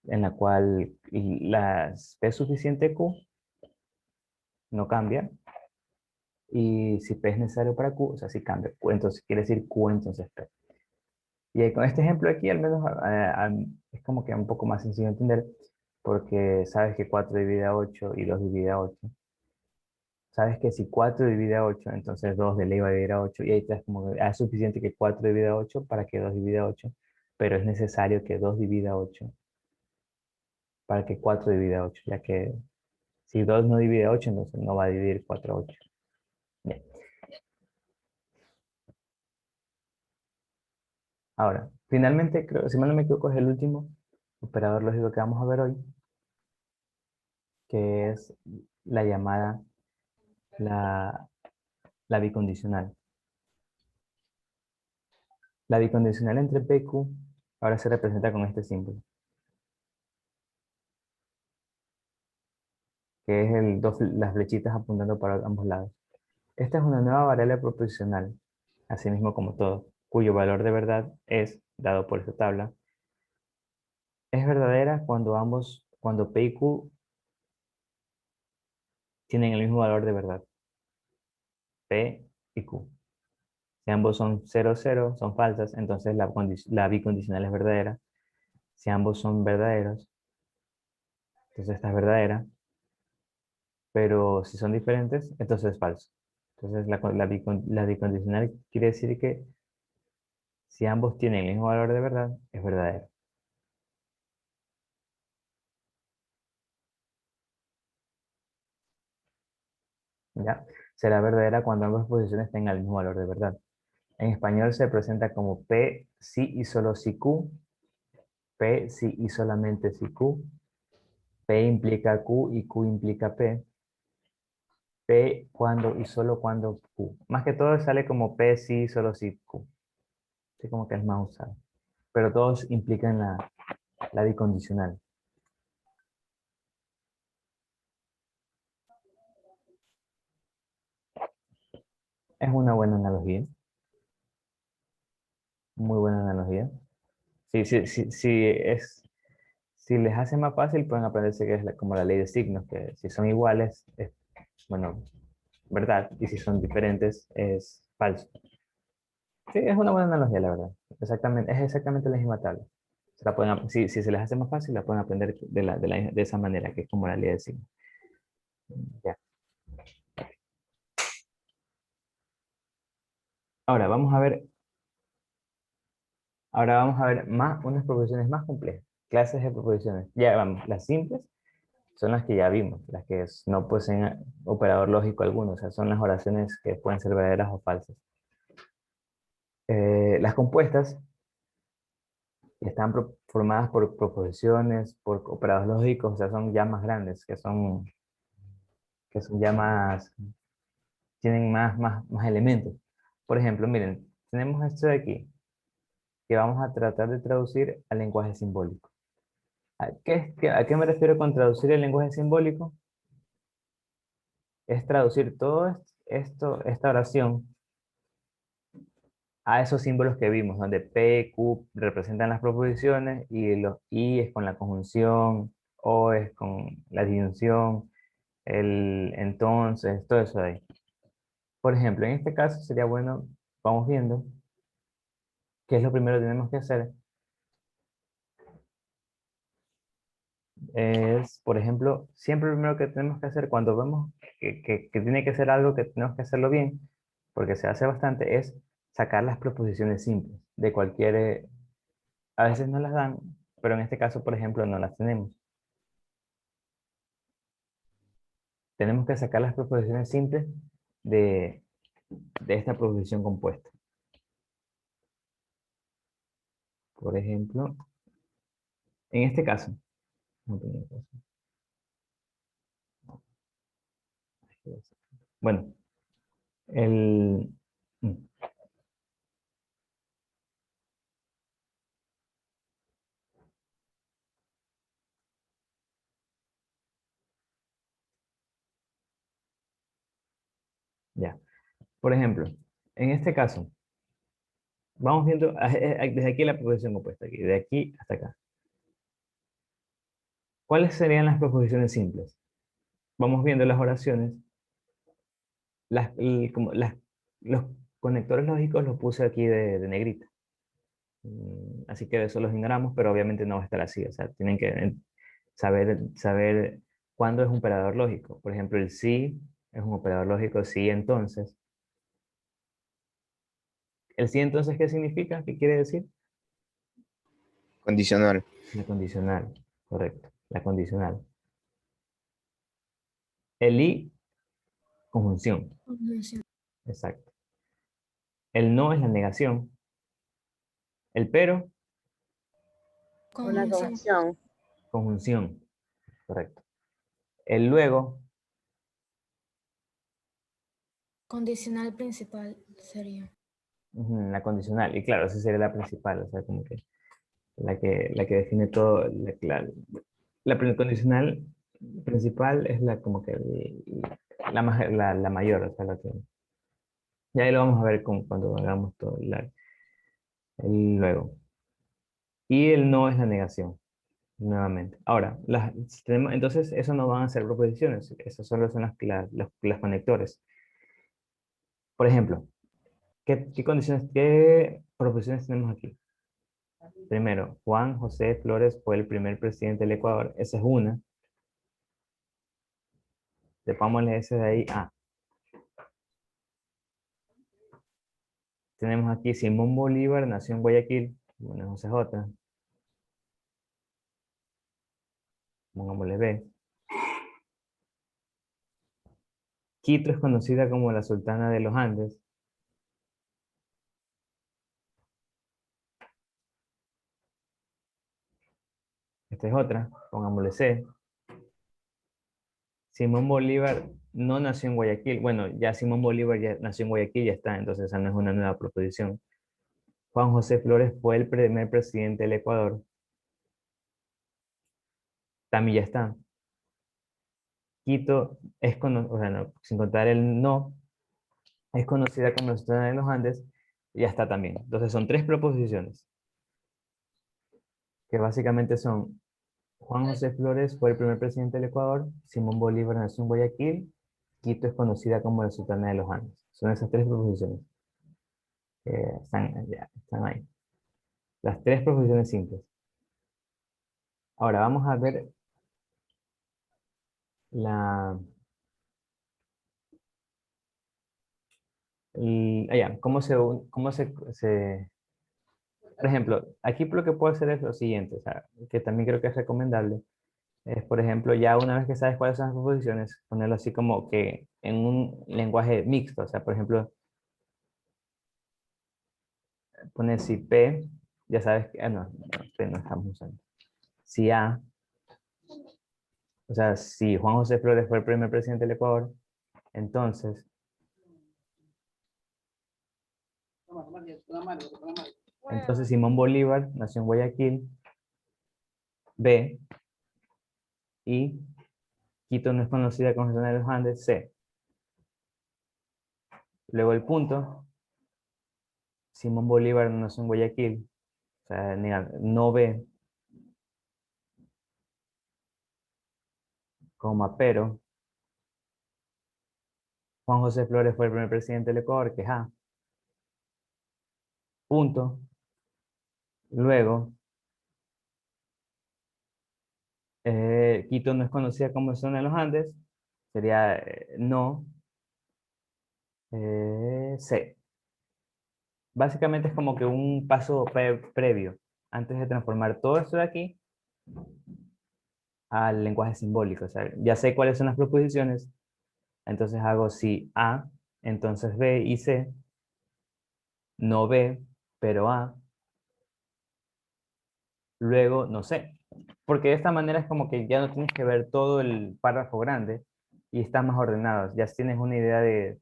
Speaker 1: en la cual las P suficiente Q no cambia Y si P es necesario para Q, o sea, si cambia Q, entonces quiere decir Q, entonces P. Y ahí con este ejemplo aquí, al menos es como que un poco más sencillo de entender, porque sabes que 4 divide a 8 y 2 divide a 8. Sabes que si 4 divide a 8, entonces 2 de ley va a dividir a 8, y ahí te das como que es suficiente que 4 divida a 8 para que 2 divida a 8, pero es necesario que 2 divida a 8 para que 4 divida a 8, ya que si 2 no divide a 8, entonces no va a dividir 4 a 8. Bien. Ahora, finalmente, creo, si mal no me equivoco, es el último operador lógico que vamos a ver hoy, que es la llamada la, la bicondicional. La bicondicional entre P y Q ahora se representa con este símbolo, que es las flechitas apuntando para ambos lados. Esta es una nueva variable proposicional, así mismo como todo, cuyo valor de verdad es, dado por esta tabla, es verdadera cuando P y Q tienen el mismo valor de verdad, P y Q. Si ambos son 0, 0, son falsas, entonces la bicondicional es verdadera. Si ambos son verdaderos, entonces esta es verdadera. Pero si son diferentes, entonces es falso. Entonces la bicondicional quiere decir que si ambos tienen el mismo valor de verdad, es verdadero. ¿Ya? Será verdadera cuando ambas posiciones tengan el mismo valor de verdad. En español se presenta como P si y solo si Q, P si y solamente si Q, P implica Q y Q implica P, P cuando y solo cuando Q. Más que todo sale como P si solo si Q. Así como que es más usado. Pero todos implican la bicondicional. Es una buena analogía, muy buena analogía. Sí, sí, sí, sí, si les hace más fácil, pueden aprenderse que es como la ley de signos, que si son iguales, es, bueno, verdad, y si son diferentes, es falso. Sí, es una buena analogía, la verdad. Exactamente, es exactamente la misma tabla. Si se les hace más fácil, la pueden aprender de esa manera, que es como la ley de signos. Ya. Ahora ahora vamos a ver unas proposiciones más complejas, clases de proposiciones. Ya vamos, las simples son las que ya vimos, las que no poseen operador lógico alguno, o sea, son las oraciones que pueden ser verdaderas o falsas. Las compuestas están formadas por proposiciones, por operadores lógicos, o sea, son ya más grandes, que son ya más, tienen más elementos. Por ejemplo, miren, tenemos esto de aquí, que vamos a tratar de traducir al lenguaje simbólico. ¿A qué me refiero con traducir el lenguaje simbólico? Es traducir todo esta oración a esos símbolos que vimos, donde P, Q representan las proposiciones y los I es con la conjunción, O es con la disyunción, el entonces, todo eso de ahí. Por ejemplo, en este caso sería bueno, vamos viendo, qué es lo primero que tenemos que hacer. Es, por ejemplo, siempre lo primero que tenemos que hacer cuando vemos que tiene que ser algo que tenemos que hacerlo bien, porque se hace bastante, es sacar las proposiciones simples de cualquier. A veces no las dan, pero en este caso, por ejemplo, no las tenemos. Tenemos que sacar las proposiciones simples de, de esta proposición compuesta. Por ejemplo, en este caso. No tenía caso. Bueno, el... mm, ya. Por ejemplo, en este caso, vamos viendo desde aquí la proposición compuesta, aquí, de aquí hasta acá. ¿Cuáles serían las proposiciones simples? Vamos viendo las oraciones. los conectores lógicos los puse aquí de negrita. Así que eso los ignoramos, pero obviamente no va a estar así. O sea, tienen que saber cuándo es un operador lógico. Por ejemplo, el sí es un operador lógico, sí, entonces. ¿El sí entonces qué significa? ¿Qué quiere decir?
Speaker 2: Condicional.
Speaker 1: La condicional, correcto, la condicional. El y, conjunción,
Speaker 3: Conjunción.
Speaker 1: exacto. El no es la negación. El pero,
Speaker 4: Una
Speaker 3: Conjunción.
Speaker 4: conjunción.
Speaker 1: conjunción, correcto. El luego,
Speaker 3: Condicional principal sería.
Speaker 1: la condicional. Y claro, esa sería la principal, o sea, como que la que define todo. La condicional principal es la como que la mayor, o sea, la que ya ahí lo vamos a ver cuando hagamos todo el luego. Y el no es la negación, nuevamente. Ahora, entonces, eso no van a ser proposiciones, esos solo son los conectores. Por ejemplo, qué proposiciones tenemos aquí? Primero, Juan José Flores fue el primer presidente del Ecuador. Esa es una. Sepámosle ese de ahí A. Tenemos aquí Simón Bolívar nació en Guayaquil. Bueno, esa es otra. Pongámosle B. Quito es conocida como la Sultana de los Andes. Esta es otra. Pongámosle C. Simón Bolívar no nació en Guayaquil. Bueno, ya Simón Bolívar ya nació en Guayaquil, ya está. Entonces esa no es una nueva proposición. Juan José Flores fue el primer presidente del Ecuador. También ya está. Quito es conocida, o sea, no, sin contar el no, es conocida como la Sultana de los Andes, ya está también. Entonces son tres proposiciones, que básicamente son: Juan José Flores fue el primer presidente del Ecuador, Simón Bolívar nació en Guayaquil, Quito es conocida como la Sultana de los Andes. Son esas tres proposiciones que están ahí. Las tres proposiciones simples. Ahora vamos a ver la, por ejemplo, aquí lo que puedo hacer es lo siguiente, o sea, que también creo que es recomendable, es, por ejemplo, ya una vez que sabes cuáles son las proposiciones, ponerlo así como que en un lenguaje mixto, o sea, por ejemplo, poner si P, ya sabes que, no, P no estamos usando. Si A, o sea, si Juan José Flores fue el primer presidente del Ecuador, entonces, Simón Bolívar nació en Guayaquil, B, y Quito no es conocida como zona de los Andes, C. Luego el punto, Simón Bolívar nació en Guayaquil, o sea, no B, coma, pero Juan José Flores fue el primer presidente del Ecuador, que es A. Punto. Luego, Quito no es conocida como zona de los Andes, sería no, C. Básicamente es como que un paso previo, antes de transformar todo esto de aquí al lenguaje simbólico. O sea, ya sé cuáles son las proposiciones, entonces hago si A, entonces B y C, no B, pero A, luego no sé. Porque de esta manera es como que ya no tienes que ver todo el párrafo grande y estás más ordenado. Ya tienes una idea de,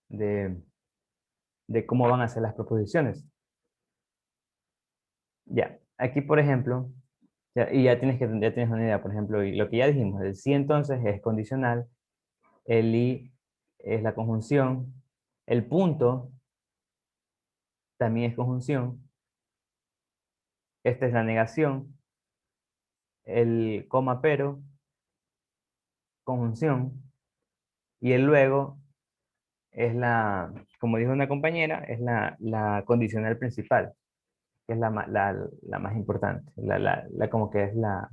Speaker 1: de cómo van a ser las proposiciones. Ya, aquí por ejemplo, y ya tienes una idea, por ejemplo, y lo que ya dijimos, el sí entonces es condicional, el y es la conjunción, el punto también es conjunción, esta es la negación, el coma pero, conjunción, y el luego es como dijo una compañera, es la condicional principal, que es la más importante, como que es la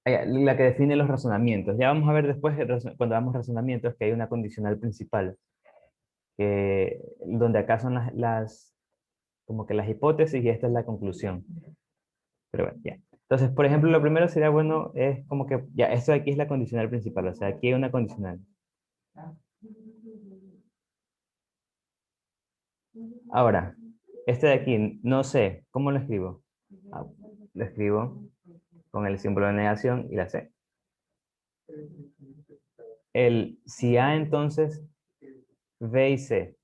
Speaker 1: que define los razonamientos. Ya vamos a ver después, cuando damos razonamientos, que hay una condicional principal, donde acá son como que las hipótesis y esta es la conclusión. Pero bueno, ya. Entonces, por ejemplo, lo primero sería bueno, es como que, ya, esto de aquí es la condicional principal, o sea, aquí hay una condicional. Ahora, este de aquí, no sé, ¿cómo lo escribo? Ah, lo escribo con el símbolo de negación y la C. Si A, entonces, B y C.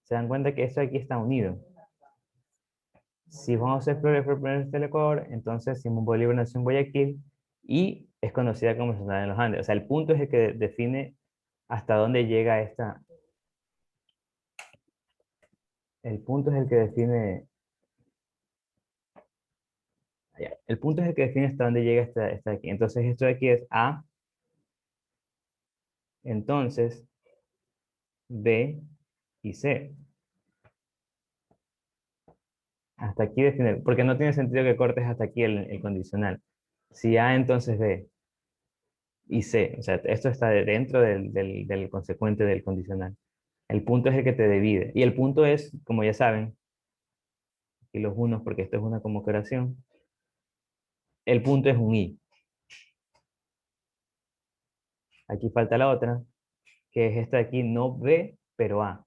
Speaker 1: Se dan cuenta que esto de aquí está unido. Si Juan José Flores fue el primer del Ecuador, entonces Simón Bolívar nació en Guayaquil y es conocida como ciudad en los Andes. O sea, el punto es el que define hasta dónde llega esta. El punto es el que define. El punto es el que define hasta dónde llega esta de aquí. Entonces, esto de aquí es A, entonces B y C. Hasta aquí define, porque no tiene sentido que cortes hasta aquí el condicional. Si A, entonces B y C. O sea, esto está dentro del consecuente del condicional. El punto es el que te divide. Y el punto es, como ya saben, y los unos, porque esto es una como operación, el punto es un i. Aquí falta la otra, que es esta de aquí, no B, pero A.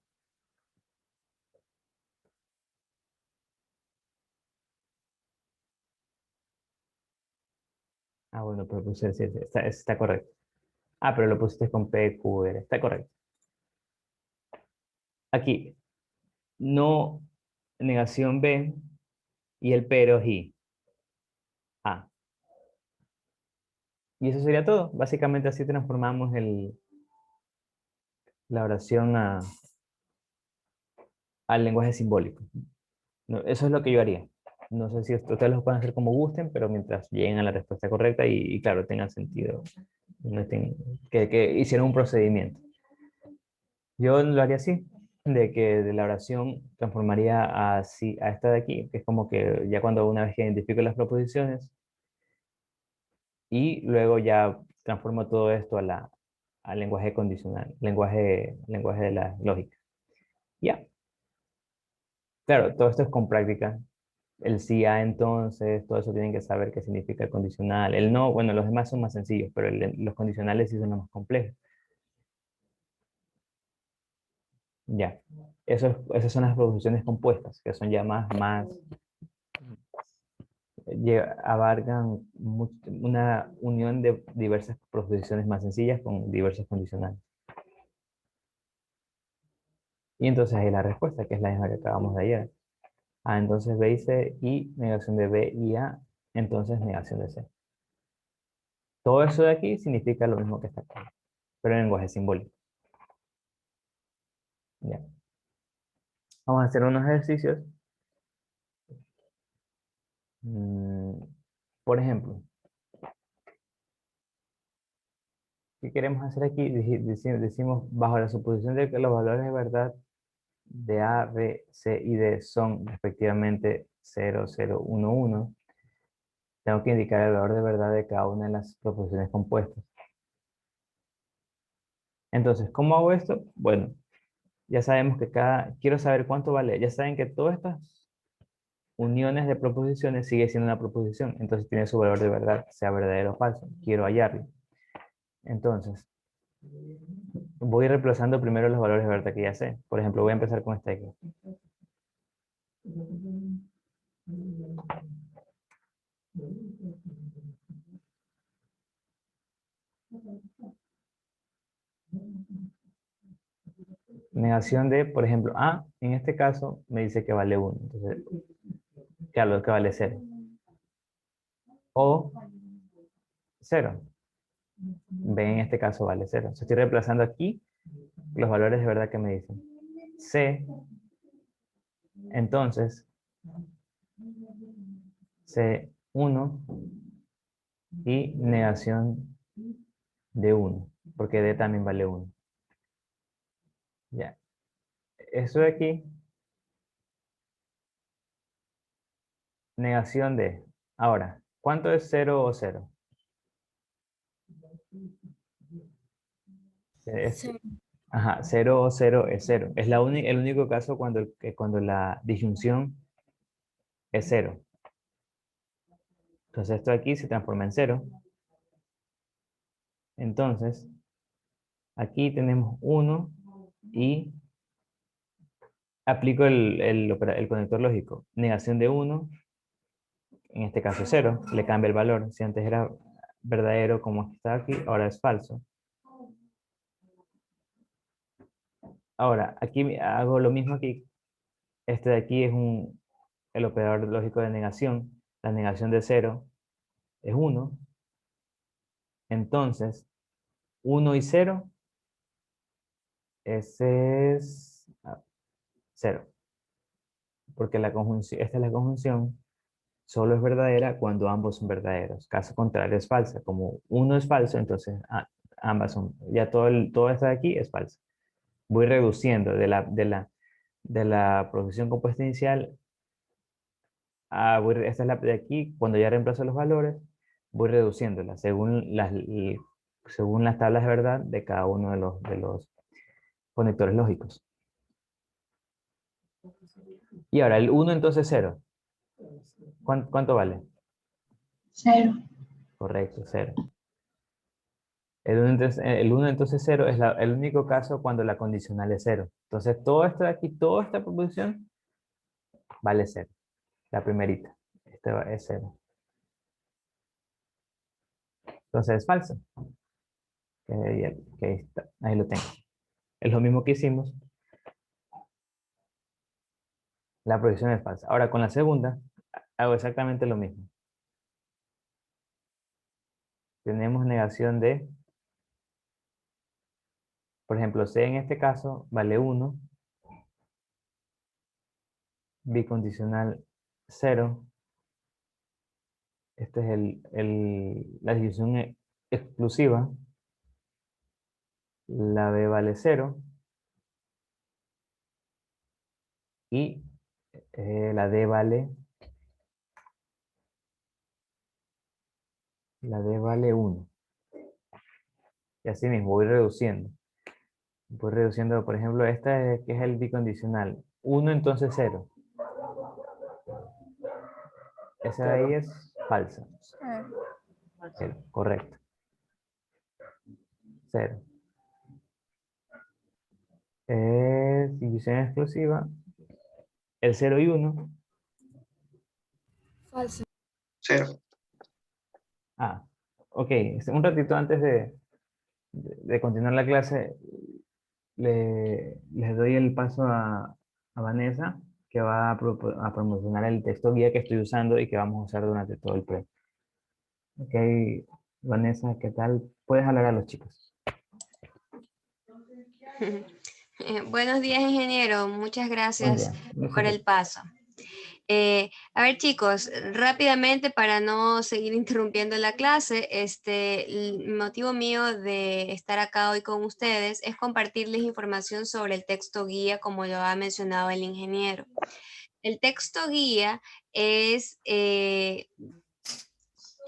Speaker 1: Ah, bueno, pero puse, sí, sí, está correcto. Ah, pero lo pusiste con P, Q, R. Está correcto. Aquí, no negación B y el pero es I. A. Y eso sería todo. Básicamente así transformamos la oración al lenguaje simbólico. No, eso es lo que yo haría. No sé si ustedes lo pueden hacer como gusten, pero mientras lleguen a la respuesta correcta y claro, tengan sentido, no que hicieron un procedimiento. Yo lo haría así, de que de la oración transformaría así a esta de aquí, que es como que ya cuando una vez que identifico las proposiciones y luego ya transformo todo esto al lenguaje condicional, lenguaje de la lógica. Ya, claro, todo esto es con práctica. El sí a entonces, todo eso tienen que saber qué significa el condicional. El no, bueno, los demás son más sencillos, pero los condicionales sí son los más complejos. Ya, esas son las proposiciones compuestas, que son ya abarcan una unión de diversas proposiciones más sencillas con diversos condicionales. Y entonces hay la respuesta, que es la misma que acabamos de ayer. A, entonces B y C, y negación de B y A, entonces negación de C. Todo eso de aquí significa lo mismo que está acá, pero en lenguaje simbólico. Ya. Vamos a hacer unos ejercicios. Mm, Por ejemplo, ¿qué queremos hacer aquí? Decimos, bajo la suposición de que los valores de verdad de A, B, C y D son respectivamente 0, 0, 1, 1, tengo que indicar el valor de verdad de cada una de las proposiciones compuestas. Entonces, ¿cómo hago esto? Bueno, ya sabemos que quiero saber cuánto vale. Ya saben que todas estas uniones de proposiciones sigue siendo una proposición, entonces tiene su valor de verdad, sea verdadero o falso. Quiero hallarlo. Entonces, voy reemplazando primero los valores de verdad que ya sé. Por ejemplo, voy a empezar con esta aquí. Negación de, por ejemplo, A, en este caso me dice que vale 1. Entonces, claro, que vale 0. O 0. B en este caso vale 0. Estoy reemplazando aquí los valores de verdad que me dicen. C, entonces, C1 y negación de 1. porque D también vale 1. Ya. Eso de aquí, negación de. Ahora, ¿cuánto es 0 o 0? Es,
Speaker 3: 0.
Speaker 1: ajá, 0 o 0 es 0. Es el único caso cuando la disyunción es 0. Entonces esto de aquí se transforma en 0. Entonces, aquí tenemos 1 y aplico el conector lógico. Negación de 1, en este caso 0, le cambia el valor. Si antes era verdadero como está aquí, ahora es falso. Ahora, aquí hago lo mismo aquí. Este de aquí es el operador lógico de negación. La negación de 0 es 1. Entonces, 1 y 0, ese es 0. Porque esta es la conjunción, solo es verdadera cuando ambos son verdaderos. Caso contrario es falsa. Como uno es falso, entonces ambas son. Ya todo esto de aquí es falso. Voy reduciendo de la proposición compuesta inicial. Esta es la de aquí. Cuando ya reemplazo los valores, voy reduciéndola según las tablas de verdad de cada uno de los conectores lógicos. Y ahora, el 1 entonces 0. ¿Cuánto vale?
Speaker 4: 0.
Speaker 1: Correcto, 0. El 1 entonces 0 es el único caso cuando la condicional es 0. Entonces todo esto de aquí, toda esta proposición vale 0. La primerita. Es 0. Entonces es falso. Ahí está, ahí lo tengo. Es lo mismo que hicimos. La proposición es falsa. Ahora con la segunda hago exactamente lo mismo. Tenemos negación de, por ejemplo, C en este caso vale 1, bicondicional 0. Este es la disyunción exclusiva. La B vale 0. Y la D vale 1. Y así mismo voy reduciendo. Voy reduciendo, por ejemplo, que es el bicondicional. 1 entonces 0. Esa de ahí es falsa. 0, correcto. 0. División exclusiva. El 0 y 1.
Speaker 3: Falso.
Speaker 2: 0.
Speaker 1: Ok. Un ratito antes de continuar la clase, les doy el paso a Vanessa, que va a promocionar el texto guía que estoy usando y que vamos a usar durante todo el pre. Ok, Vanessa, ¿qué tal? Puedes hablar a los chicos.
Speaker 5: Buenos días, ingeniero. Muchas
Speaker 1: Buen
Speaker 5: gracias
Speaker 1: día.
Speaker 5: por el paso. A ver, chicos, rápidamente para no seguir interrumpiendo la clase, el motivo mío de estar acá hoy con ustedes es compartirles información sobre el texto guía, como lo ha mencionado el ingeniero. El texto guía es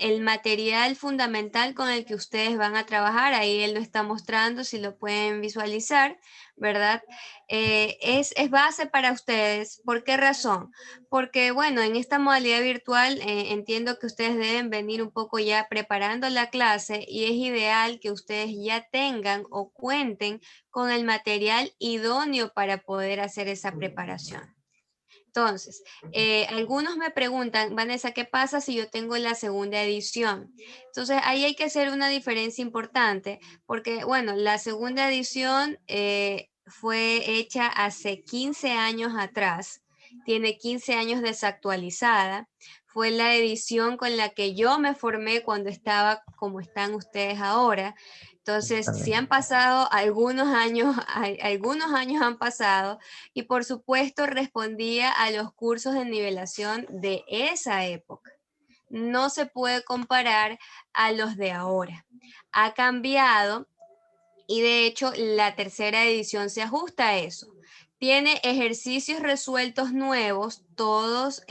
Speaker 5: el material fundamental con el que ustedes van a trabajar. Ahí él lo está mostrando, si lo pueden visualizar, ¿verdad? Es base para ustedes. ¿Por qué razón? Porque, bueno, en esta modalidad virtual entiendo que ustedes deben venir un poco ya preparando la clase y es ideal que ustedes ya tengan o cuenten con el material idóneo para poder hacer esa preparación. Entonces, algunos me preguntan, Vanessa, ¿qué pasa si yo tengo la segunda edición? Entonces, ahí hay que hacer una diferencia importante, porque, bueno, la segunda edición fue hecha hace 15 años atrás, tiene 15 años desactualizada, fue la edición con la que yo me formé cuando estaba como están ustedes ahora. Entonces, si han pasado algunos años han pasado, y por supuesto respondía a los cursos de nivelación de esa época. No se puede comparar a los de ahora. Ha cambiado Y de hecho, la tercera edición se ajusta a eso. Tiene ejercicios resueltos nuevos, todos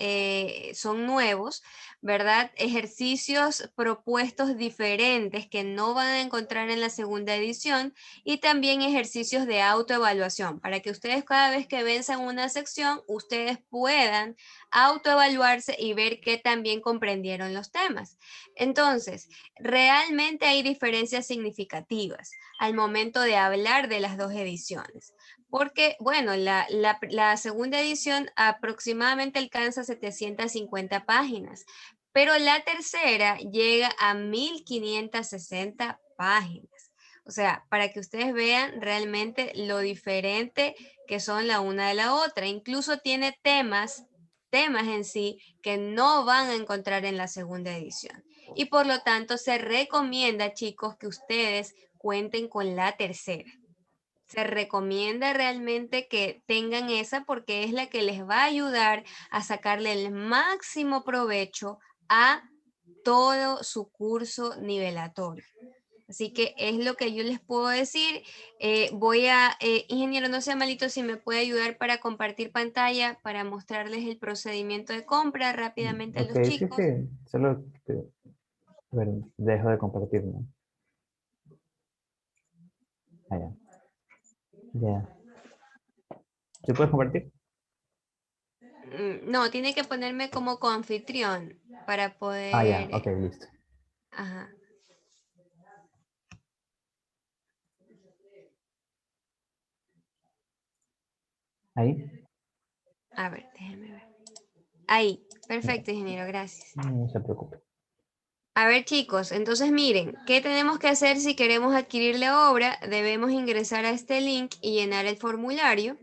Speaker 5: son nuevos, ¿verdad? Ejercicios propuestos diferentes que no van a encontrar en la segunda edición y también ejercicios de autoevaluación para que ustedes cada vez que venzan una sección, ustedes puedan autoevaluarse y ver qué también comprendieron los temas. Entonces, realmente hay diferencias significativas al momento de hablar de las dos ediciones. Porque, bueno, la segunda edición aproximadamente alcanza 750 páginas, pero la tercera llega a 1560 páginas. O sea, para que ustedes vean realmente lo diferente que son la una de la otra. Incluso tiene temas en sí que no van a encontrar en la segunda edición. Y por lo tanto se recomienda, chicos, que ustedes cuenten con la tercera. Se recomienda realmente que tengan esa porque es la que les va a ayudar a sacarle el máximo provecho a todo su curso nivelatorio. Así que es lo que yo les puedo decir. Ingeniero, no sea malito si me puede ayudar para compartir pantalla, para mostrarles el procedimiento de compra rápidamente a
Speaker 1: Ok,
Speaker 5: los
Speaker 1: sí,
Speaker 5: chicos.
Speaker 1: sí. Solo a ver, dejo de compartir, ¿no? Ah, ya. Ya. ¿Se puede compartir?
Speaker 5: No, tiene que ponerme como coanfitrión para
Speaker 1: Ah, ya.
Speaker 5: poder...
Speaker 1: Ok, listo.
Speaker 5: Ajá.
Speaker 1: Ahí.
Speaker 5: A ver, déjeme ver. Ahí, perfecto, ingeniero, gracias.
Speaker 1: No se preocupe.
Speaker 5: A ver, chicos, entonces miren, ¿qué tenemos que hacer si queremos adquirir la obra? Debemos ingresar a este link y llenar el formulario.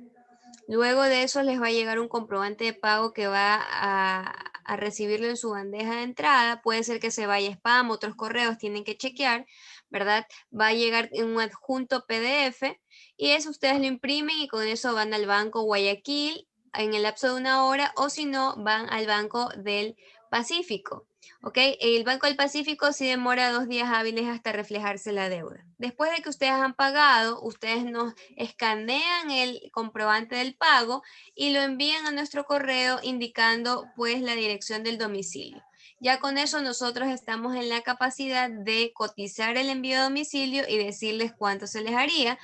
Speaker 5: Luego de eso les va a llegar un comprobante de pago que va a recibirlo en su bandeja de entrada. Puede ser que se vaya spam, otros correos tienen que chequear, ¿verdad? Va a llegar en un adjunto PDF y eso ustedes lo imprimen y con eso van al Banco Guayaquil en el lapso de una hora o si no, van al Banco del Pacífico. ¿Ok? El Banco del Pacífico sí demora 2 días hábiles hasta reflejarse la deuda. Después de que ustedes han pagado, ustedes nos escanean el comprobante del pago y lo envían a nuestro correo indicando pues la dirección del domicilio. Ya con eso nosotros estamos en la capacidad de cotizar el envío a domicilio y decirles cuánto se les haría.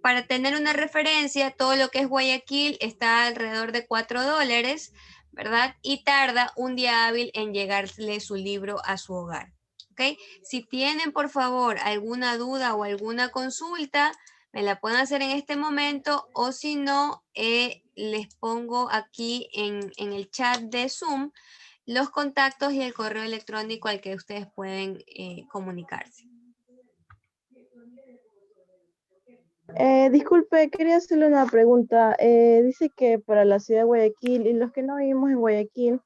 Speaker 5: Para tener una referencia, todo lo que es Guayaquil está alrededor de $4, ¿verdad? Y tarda un día hábil en llegarle su libro a su hogar. ¿Ok? Si tienen, por favor, alguna duda o alguna consulta, me la pueden hacer en este momento o si no, les pongo aquí en el chat de Zoom los contactos y el correo electrónico al que ustedes pueden comunicarse.
Speaker 6: Disculpe, quería hacerle una pregunta. Dice que para la ciudad de Guayaquil y los que no vivimos en Guayaquil,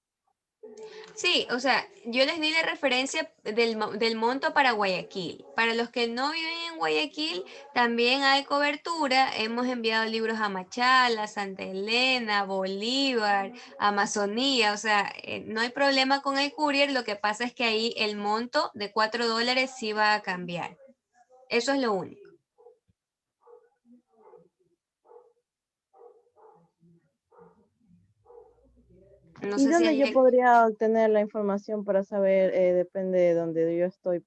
Speaker 5: Sí, o sea, yo les di la referencia del monto para Guayaquil. Para los que no viven en Guayaquil, también hay cobertura. Hemos enviado libros a Machala, Santa Elena, Bolívar, Amazonía. O sea, no hay problema con el courier. Lo que pasa es que ahí el monto de $4 sí va a cambiar. Eso es lo único. No
Speaker 6: ¿y
Speaker 5: sé si
Speaker 6: dónde yo
Speaker 5: hay...
Speaker 6: podría obtener la información para saber, depende de donde yo estoy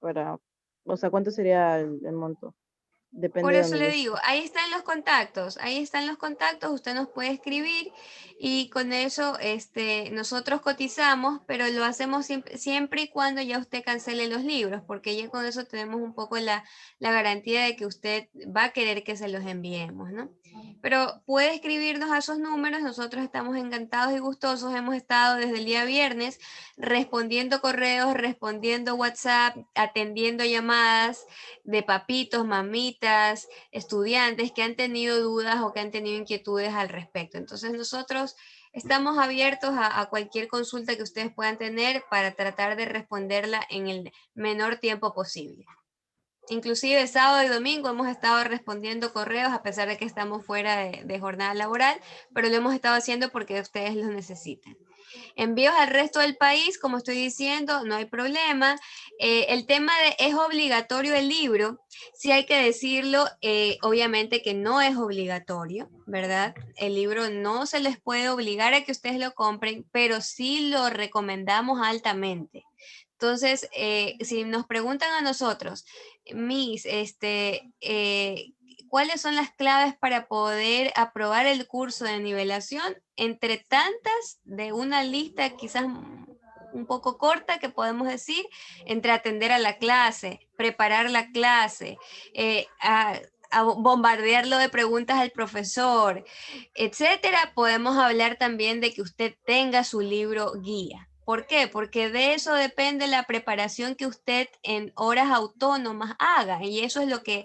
Speaker 6: o sea, cuánto sería el monto?
Speaker 5: Por
Speaker 6: Depende de
Speaker 5: eso
Speaker 6: donde
Speaker 5: le
Speaker 6: yo
Speaker 5: digo,
Speaker 6: esté.
Speaker 5: ahí están los contactos, usted nos puede escribir y con eso nosotros cotizamos, pero lo hacemos siempre y cuando ya usted cancele los libros, porque ya con eso tenemos un poco la garantía de que usted va a querer que se los enviemos, ¿no? Pero puede escribirnos a esos números, nosotros estamos encantados y gustosos, hemos estado desde el día viernes respondiendo correos, respondiendo WhatsApp, atendiendo llamadas de papitos, mamitas, estudiantes que han tenido dudas o que han tenido inquietudes al respecto. Entonces nosotros estamos abiertos a cualquier consulta que ustedes puedan tener para tratar de responderla en el menor tiempo posible. Inclusive sábado y domingo hemos estado respondiendo correos a pesar de que estamos fuera de jornada laboral, pero lo hemos estado haciendo porque ustedes lo necesitan. Envíos al resto del país, como estoy diciendo, no hay problema. El tema de ¿es obligatorio el libro? Sí hay que decirlo, obviamente que no es obligatorio, ¿verdad? El libro no se les puede obligar a que ustedes lo compren, pero sí lo recomendamos altamente. Entonces, si nos preguntan a nosotros, Miss, ¿cuáles son las claves para poder aprobar el curso de nivelación? Entre tantas, de una lista quizás un poco corta que podemos decir, entre atender a la clase, preparar la clase, a bombardearlo de preguntas al profesor, etcétera, podemos hablar también de que usted tenga su libro guía. ¿Por qué? Porque de eso depende la preparación que usted en horas autónomas haga, y eso es lo que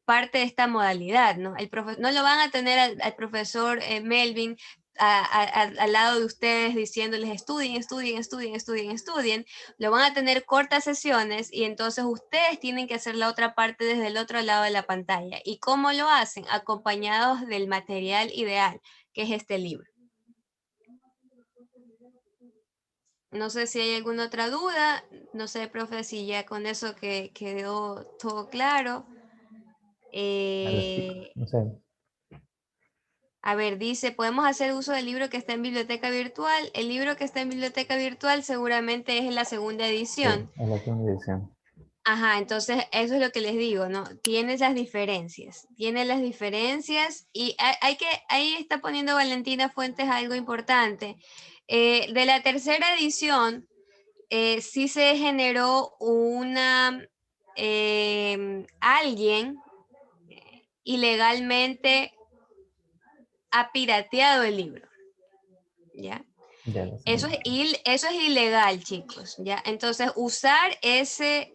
Speaker 5: parte de esta modalidad, ¿no? No lo van a tener al profesor Melvin al lado de ustedes diciéndoles estudien, estudien, estudien, estudien, estudien. Lo van a tener cortas sesiones y entonces ustedes tienen que hacer la otra parte desde el otro lado de la pantalla. ¿Y cómo lo hacen? Acompañados del material ideal, que es este libro. No sé si hay alguna otra duda, no sé, profe, si ya con eso quedó todo claro.
Speaker 1: No sé.
Speaker 5: A ver, dice, podemos hacer uso del libro que está en biblioteca virtual. El libro que está en biblioteca virtual seguramente es la segunda
Speaker 1: Sí,
Speaker 5: edición.
Speaker 1: es la segunda edición.
Speaker 5: Ajá, entonces eso es lo que les digo, ¿no? Tiene las diferencias y ahí está poniendo Valentina Fuentes algo importante. De la tercera edición, sí se generó alguien ilegalmente ha pirateado el libro, ¿ya?
Speaker 1: Ya lo sé.
Speaker 5: Eso es ilegal, chicos, ¿ya? Entonces, usar ese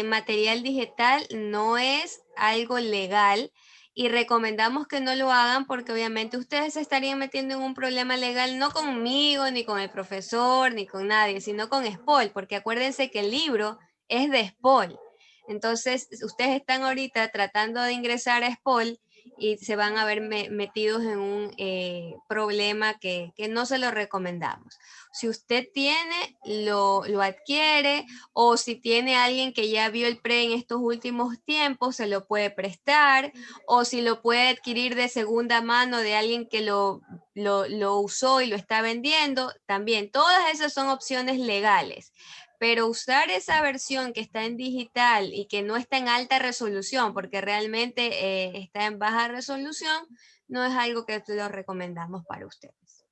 Speaker 5: material digital no es algo legal y recomendamos que no lo hagan porque obviamente ustedes se estarían metiendo en un problema legal no conmigo, ni con el profesor, ni con nadie, sino con SPOL, porque acuérdense que el libro es de SPOL. Entonces, ustedes están ahorita tratando de ingresar a SPOL y se van a ver metidos en un problema que no se lo recomendamos. Si usted tiene, lo adquiere, o si tiene alguien que ya vio el pre en estos últimos tiempos, se lo puede prestar, o si lo puede adquirir de segunda mano de alguien que lo usó y lo está vendiendo, también. Todas esas son opciones legales. Pero usar esa versión que está en digital y que no está en alta resolución, porque realmente está en baja resolución, no es algo que lo recomendamos para ustedes.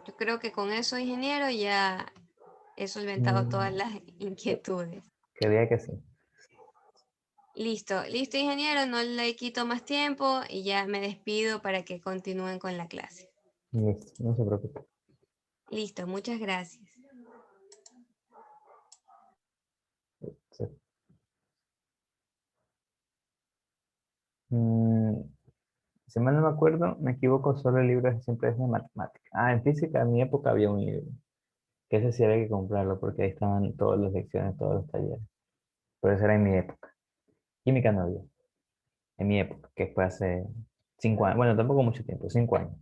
Speaker 5: Yo creo que con eso, ingeniero, ya he solventado todas las inquietudes.
Speaker 1: Quería que sí.
Speaker 5: Listo, ingeniero, no le quito más tiempo y ya me despido para que continúen con la clase.
Speaker 1: Listo, no se preocupe.
Speaker 5: Listo, muchas gracias.
Speaker 1: Sí. Mm, si mal no me acuerdo, me equivoco, solo el libro siempre es de matemática. Ah, en física, en mi época había un libro, que ese sí había que comprarlo porque ahí estaban todas las lecciones, todos los talleres. Pero eso era en mi época. Química no había, en mi época, que fue hace 5 años. Bueno, tampoco mucho tiempo, 5 años.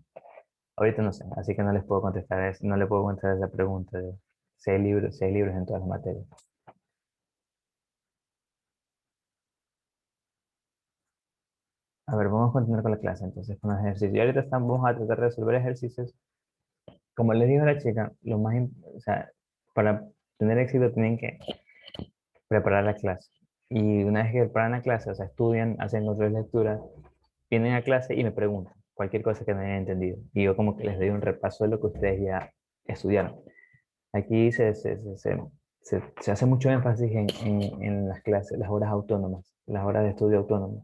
Speaker 1: Ahorita no sé, así que no les puedo contestar no le puedo contestar esa pregunta de si hay libros en todas las materias. A ver, vamos a continuar con la clase entonces, con los ejercicios. Y ahorita vamos a tratar de resolver ejercicios. Como les dijo la chica, o sea, para tener éxito tienen que preparar la clase. Y una vez que preparan la clase, o sea, estudian, hacen otras lecturas, vienen a clase y me preguntan cualquier cosa que no hayan entendido. Y yo como que les doy un repaso de lo que ustedes ya estudiaron. Aquí se hace mucho énfasis en las clases, las horas autónomas, las horas de estudio autónomas,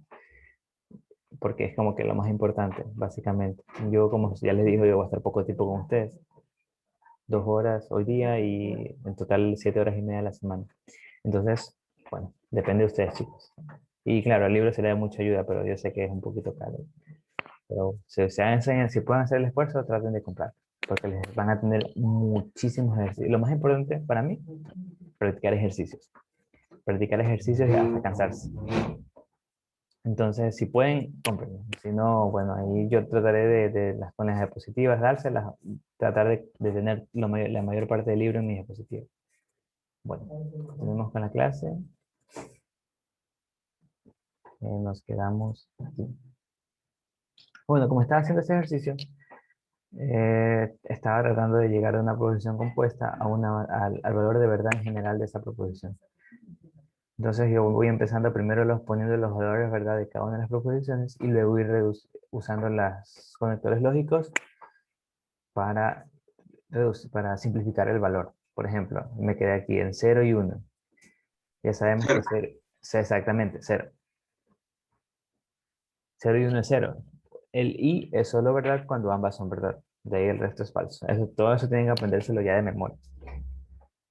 Speaker 1: porque es como que lo más importante, básicamente. Yo, como ya les digo, yo voy a estar poco tiempo con ustedes, 2 horas hoy día y en total 7 horas y media a la semana. Entonces, bueno, depende de ustedes, chicos. Y claro, el libro sería de mucha ayuda, pero yo sé que es un poquito caro. Pero si pueden hacer el esfuerzo, traten de comprar, porque les van a tener muchísimos ejercicios. Lo más importante para mí, practicar ejercicios. Practicar ejercicios y hasta cansarse. Entonces, si pueden, cómprenlo. Si no, bueno, ahí yo trataré de las con las diapositivas, dárselas, tratar de tener la mayor parte del libro en mis diapositivas. Bueno, continuemos con la clase. Nos quedamos aquí. Bueno, como estaba haciendo ese ejercicio, estaba tratando de llegar a una proposición compuesta al valor de verdad en general de esa proposición. Entonces yo voy empezando primero poniendo los valores de verdad de cada una de las proposiciones y luego ir usando los conectores lógicos para simplificar el valor. Por ejemplo, me quedé aquí en 0 y 1. Ya sabemos que 0, exactamente, 0. 0 y 1 es 0. El i es solo verdad cuando ambas son verdad. De ahí el resto es falso. Todo eso tienen que aprendérselo ya de memoria.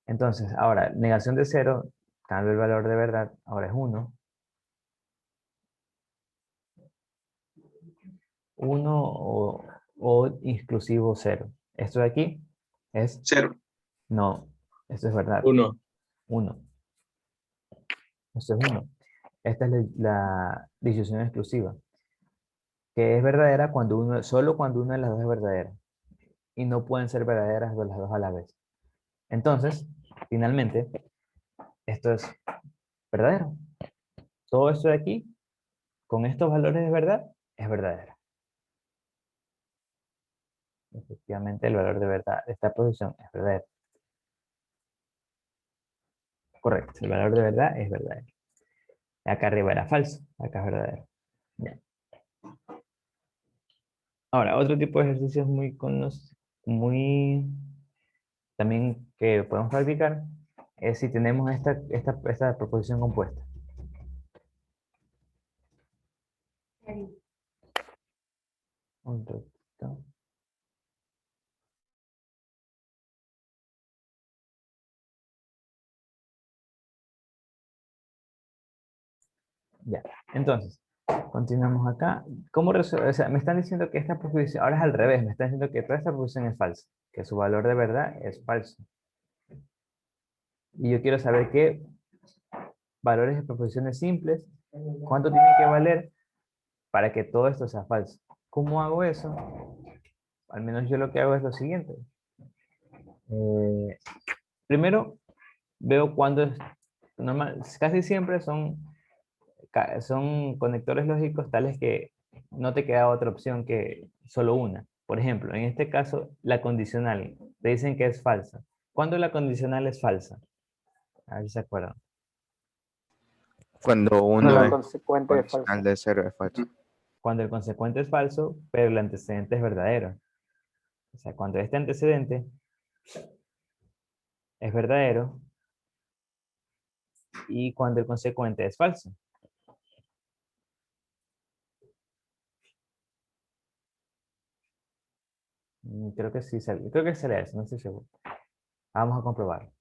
Speaker 1: Entonces, ahora, negación de 0, cambio el valor de verdad, ahora es 1. 1 o exclusivo 0. Esto de aquí es...
Speaker 7: 0.
Speaker 1: No, esto es verdad.
Speaker 7: 1.
Speaker 1: 1. Esto es 1. Esta es la disyunción exclusiva, que es verdadera solo cuando una de las dos es verdadera. Y no pueden ser verdaderas las dos a la vez. Entonces, finalmente, esto es verdadero. Todo esto de aquí, con estos valores de verdad, es verdadero. Efectivamente, el valor de verdad de esta posición es verdadero. Correcto, el valor de verdad es verdadero. Acá arriba era falso, acá es verdadero. Bien. Ahora, otro tipo de ejercicios muy también que podemos practicar es si tenemos esta proposición compuesta. Un ratito. Ya, entonces, continuamos acá. ¿Cómo resuelve? O sea, me están diciendo que esta proposición, ahora es al revés, me están diciendo que toda esta proposición es falsa, que su valor de verdad es falso. Y yo quiero saber qué valores de proposiciones simples, cuánto tiene que valer para que todo esto sea falso. ¿Cómo hago eso? Al menos yo lo que hago es lo siguiente. Primero, veo cuándo es normal. Casi siempre son conectores lógicos tales que no te queda otra opción que solo una. Por ejemplo, en este caso, la condicional. Te dicen que es falsa. ¿Cuándo la condicional es falsa? A ver si se acuerdan.
Speaker 2: Cuando
Speaker 7: Cuando uno
Speaker 2: el
Speaker 7: es
Speaker 2: consecuente es
Speaker 7: condicional
Speaker 2: falso.
Speaker 7: de 0 es falso.
Speaker 1: Cuando el consecuente es falso, pero el antecedente es verdadero. O sea, cuando este antecedente es verdadero y cuando el consecuente es falso. Creo que sí, creo que sería eso, no estoy seguro. Vamos a comprobarlo.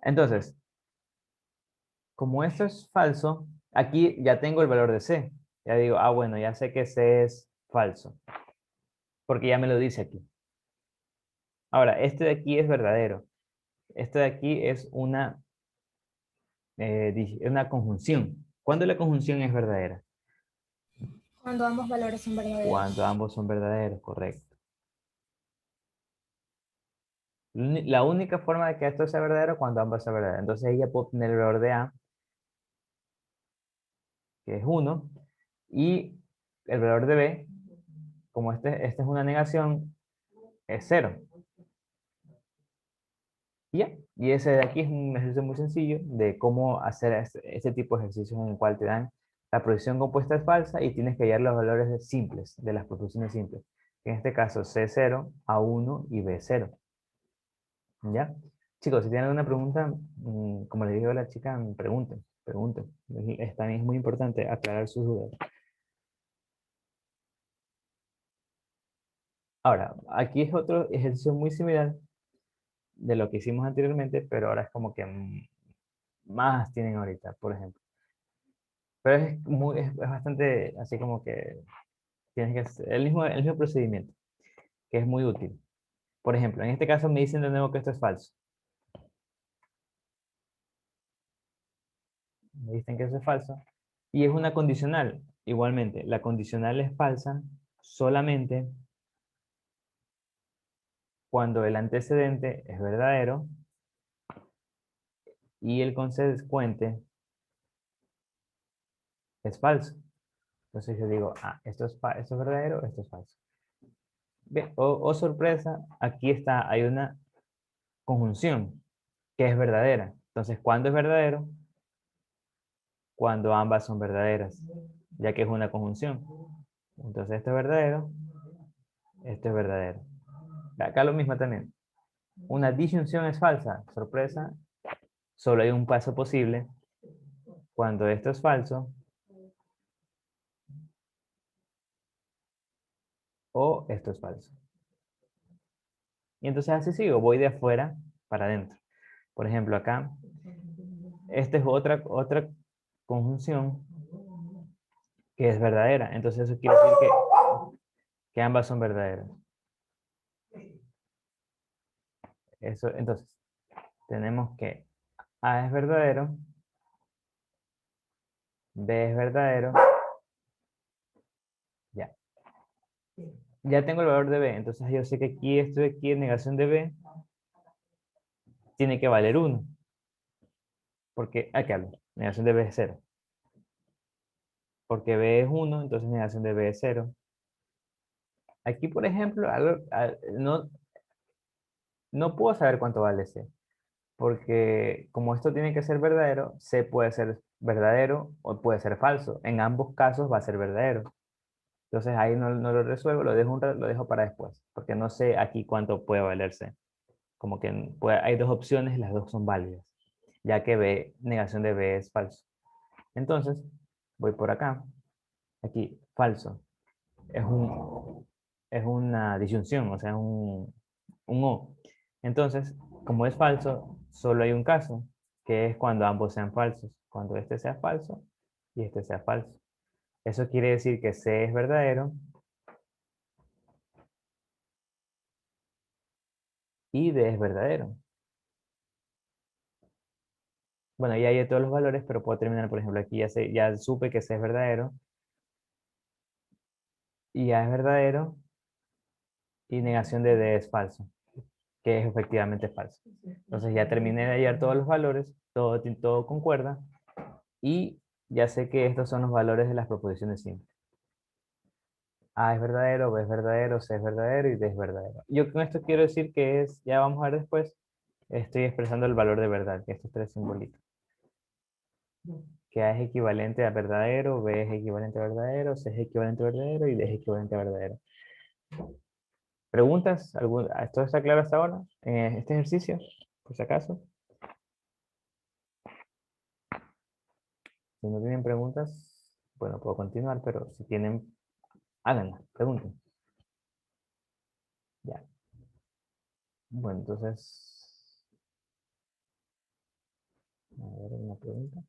Speaker 1: Entonces, como esto es falso, aquí ya tengo el valor de C. Ya digo, bueno, ya sé que C es falso. Porque ya me lo dice aquí. Ahora, este de aquí es verdadero. Este de aquí es una conjunción. ¿Cuándo la conjunción es verdadera?
Speaker 3: Cuando ambos valores son verdaderos.
Speaker 1: Cuando ambos son verdaderos, correcto. La única forma de que esto sea verdadero es cuando ambos sean verdaderos. Entonces ahí ya puedo obtener el valor de A, que es 1, y el valor de B, como este es una negación, es 0. Y ya. Y ese de aquí es un ejercicio muy sencillo de cómo hacer este tipo de ejercicios en el cual te dan la proposición compuesta es falsa y tienes que hallar los valores simples de las proposiciones simples. En este caso C0, A1 y B0. ¿Ya? Chicos, si tienen alguna pregunta, como les digo a la chica, pregunten. También es muy importante aclarar sus dudas. Ahora, aquí es otro ejercicio muy similar de lo que hicimos anteriormente, pero ahora es como que más tienen ahorita, por ejemplo. Pero es bastante así como que tienes que hacer el mismo procedimiento, que es muy útil. Por ejemplo, en este caso me dicen de nuevo que esto es falso. Me dicen que eso es falso. Y es una condicional, igualmente. La condicional es falsa solamente cuando el antecedente es verdadero y el consecuente es falso. Entonces yo digo, esto es verdadero, esto es falso. Bien, oh sorpresa, aquí está, hay una conjunción que es verdadera. Entonces, ¿cuándo es verdadero? Cuando ambas son verdaderas, ya que es una conjunción. Entonces, esto es verdadero, esto es verdadero. Acá lo mismo también. Una disyunción es falsa. Sorpresa, solo hay un paso posible. Cuando esto es falso o esto es falso. Y entonces así sigo, voy de afuera para adentro. Por ejemplo, acá, esta es otra conjunción que es verdadera. Entonces eso quiere decir que ambas son verdaderas. Entonces, tenemos que A es verdadero, B es verdadero, ya. Ya tengo el valor de B, entonces yo sé que aquí esto de aquí, negación de B, tiene que valer 1. Porque, aquí hablo, negación de B es 0. Porque B es 1, entonces negación de B es 0. Aquí, por ejemplo, no puedo saber cuánto vale C. Porque como esto tiene que ser verdadero, C puede ser verdadero o puede ser falso. En ambos casos va a ser verdadero. Entonces ahí no lo resuelvo, lo dejo para después. Porque no sé aquí cuánto puede valer C. Como que hay dos opciones y las dos son válidas. Ya que B, negación de B es falso. Entonces, voy por acá. Aquí, falso. Es una disyunción, o sea, un O. Entonces, como es falso, solo hay un caso, que es cuando ambos sean falsos. Cuando este sea falso y este sea falso. Eso quiere decir que C es verdadero y D es verdadero. Bueno, ya hay todos los valores, pero puedo terminar, por ejemplo, aquí ya supe que C es verdadero y A es verdadero y negación de D es falso, que es efectivamente falso. Entonces ya terminé de hallar todos los valores, todo concuerda y ya sé que estos son los valores de las proposiciones simples. A es verdadero, B es verdadero, C es verdadero y D es verdadero. Yo con esto quiero decir que ya vamos a ver después, estoy expresando el valor de verdad, que estos tres simbolitos. Que A es equivalente a verdadero, B es equivalente a verdadero, C es equivalente a verdadero y D es equivalente a verdadero. ¿Preguntas? ¿Esto está claro hasta ahora en este ejercicio? Por si acaso. Si no tienen preguntas, bueno, puedo continuar, pero si tienen, háganlas, pregunten. Ya. Bueno, entonces, a ver, una pregunta.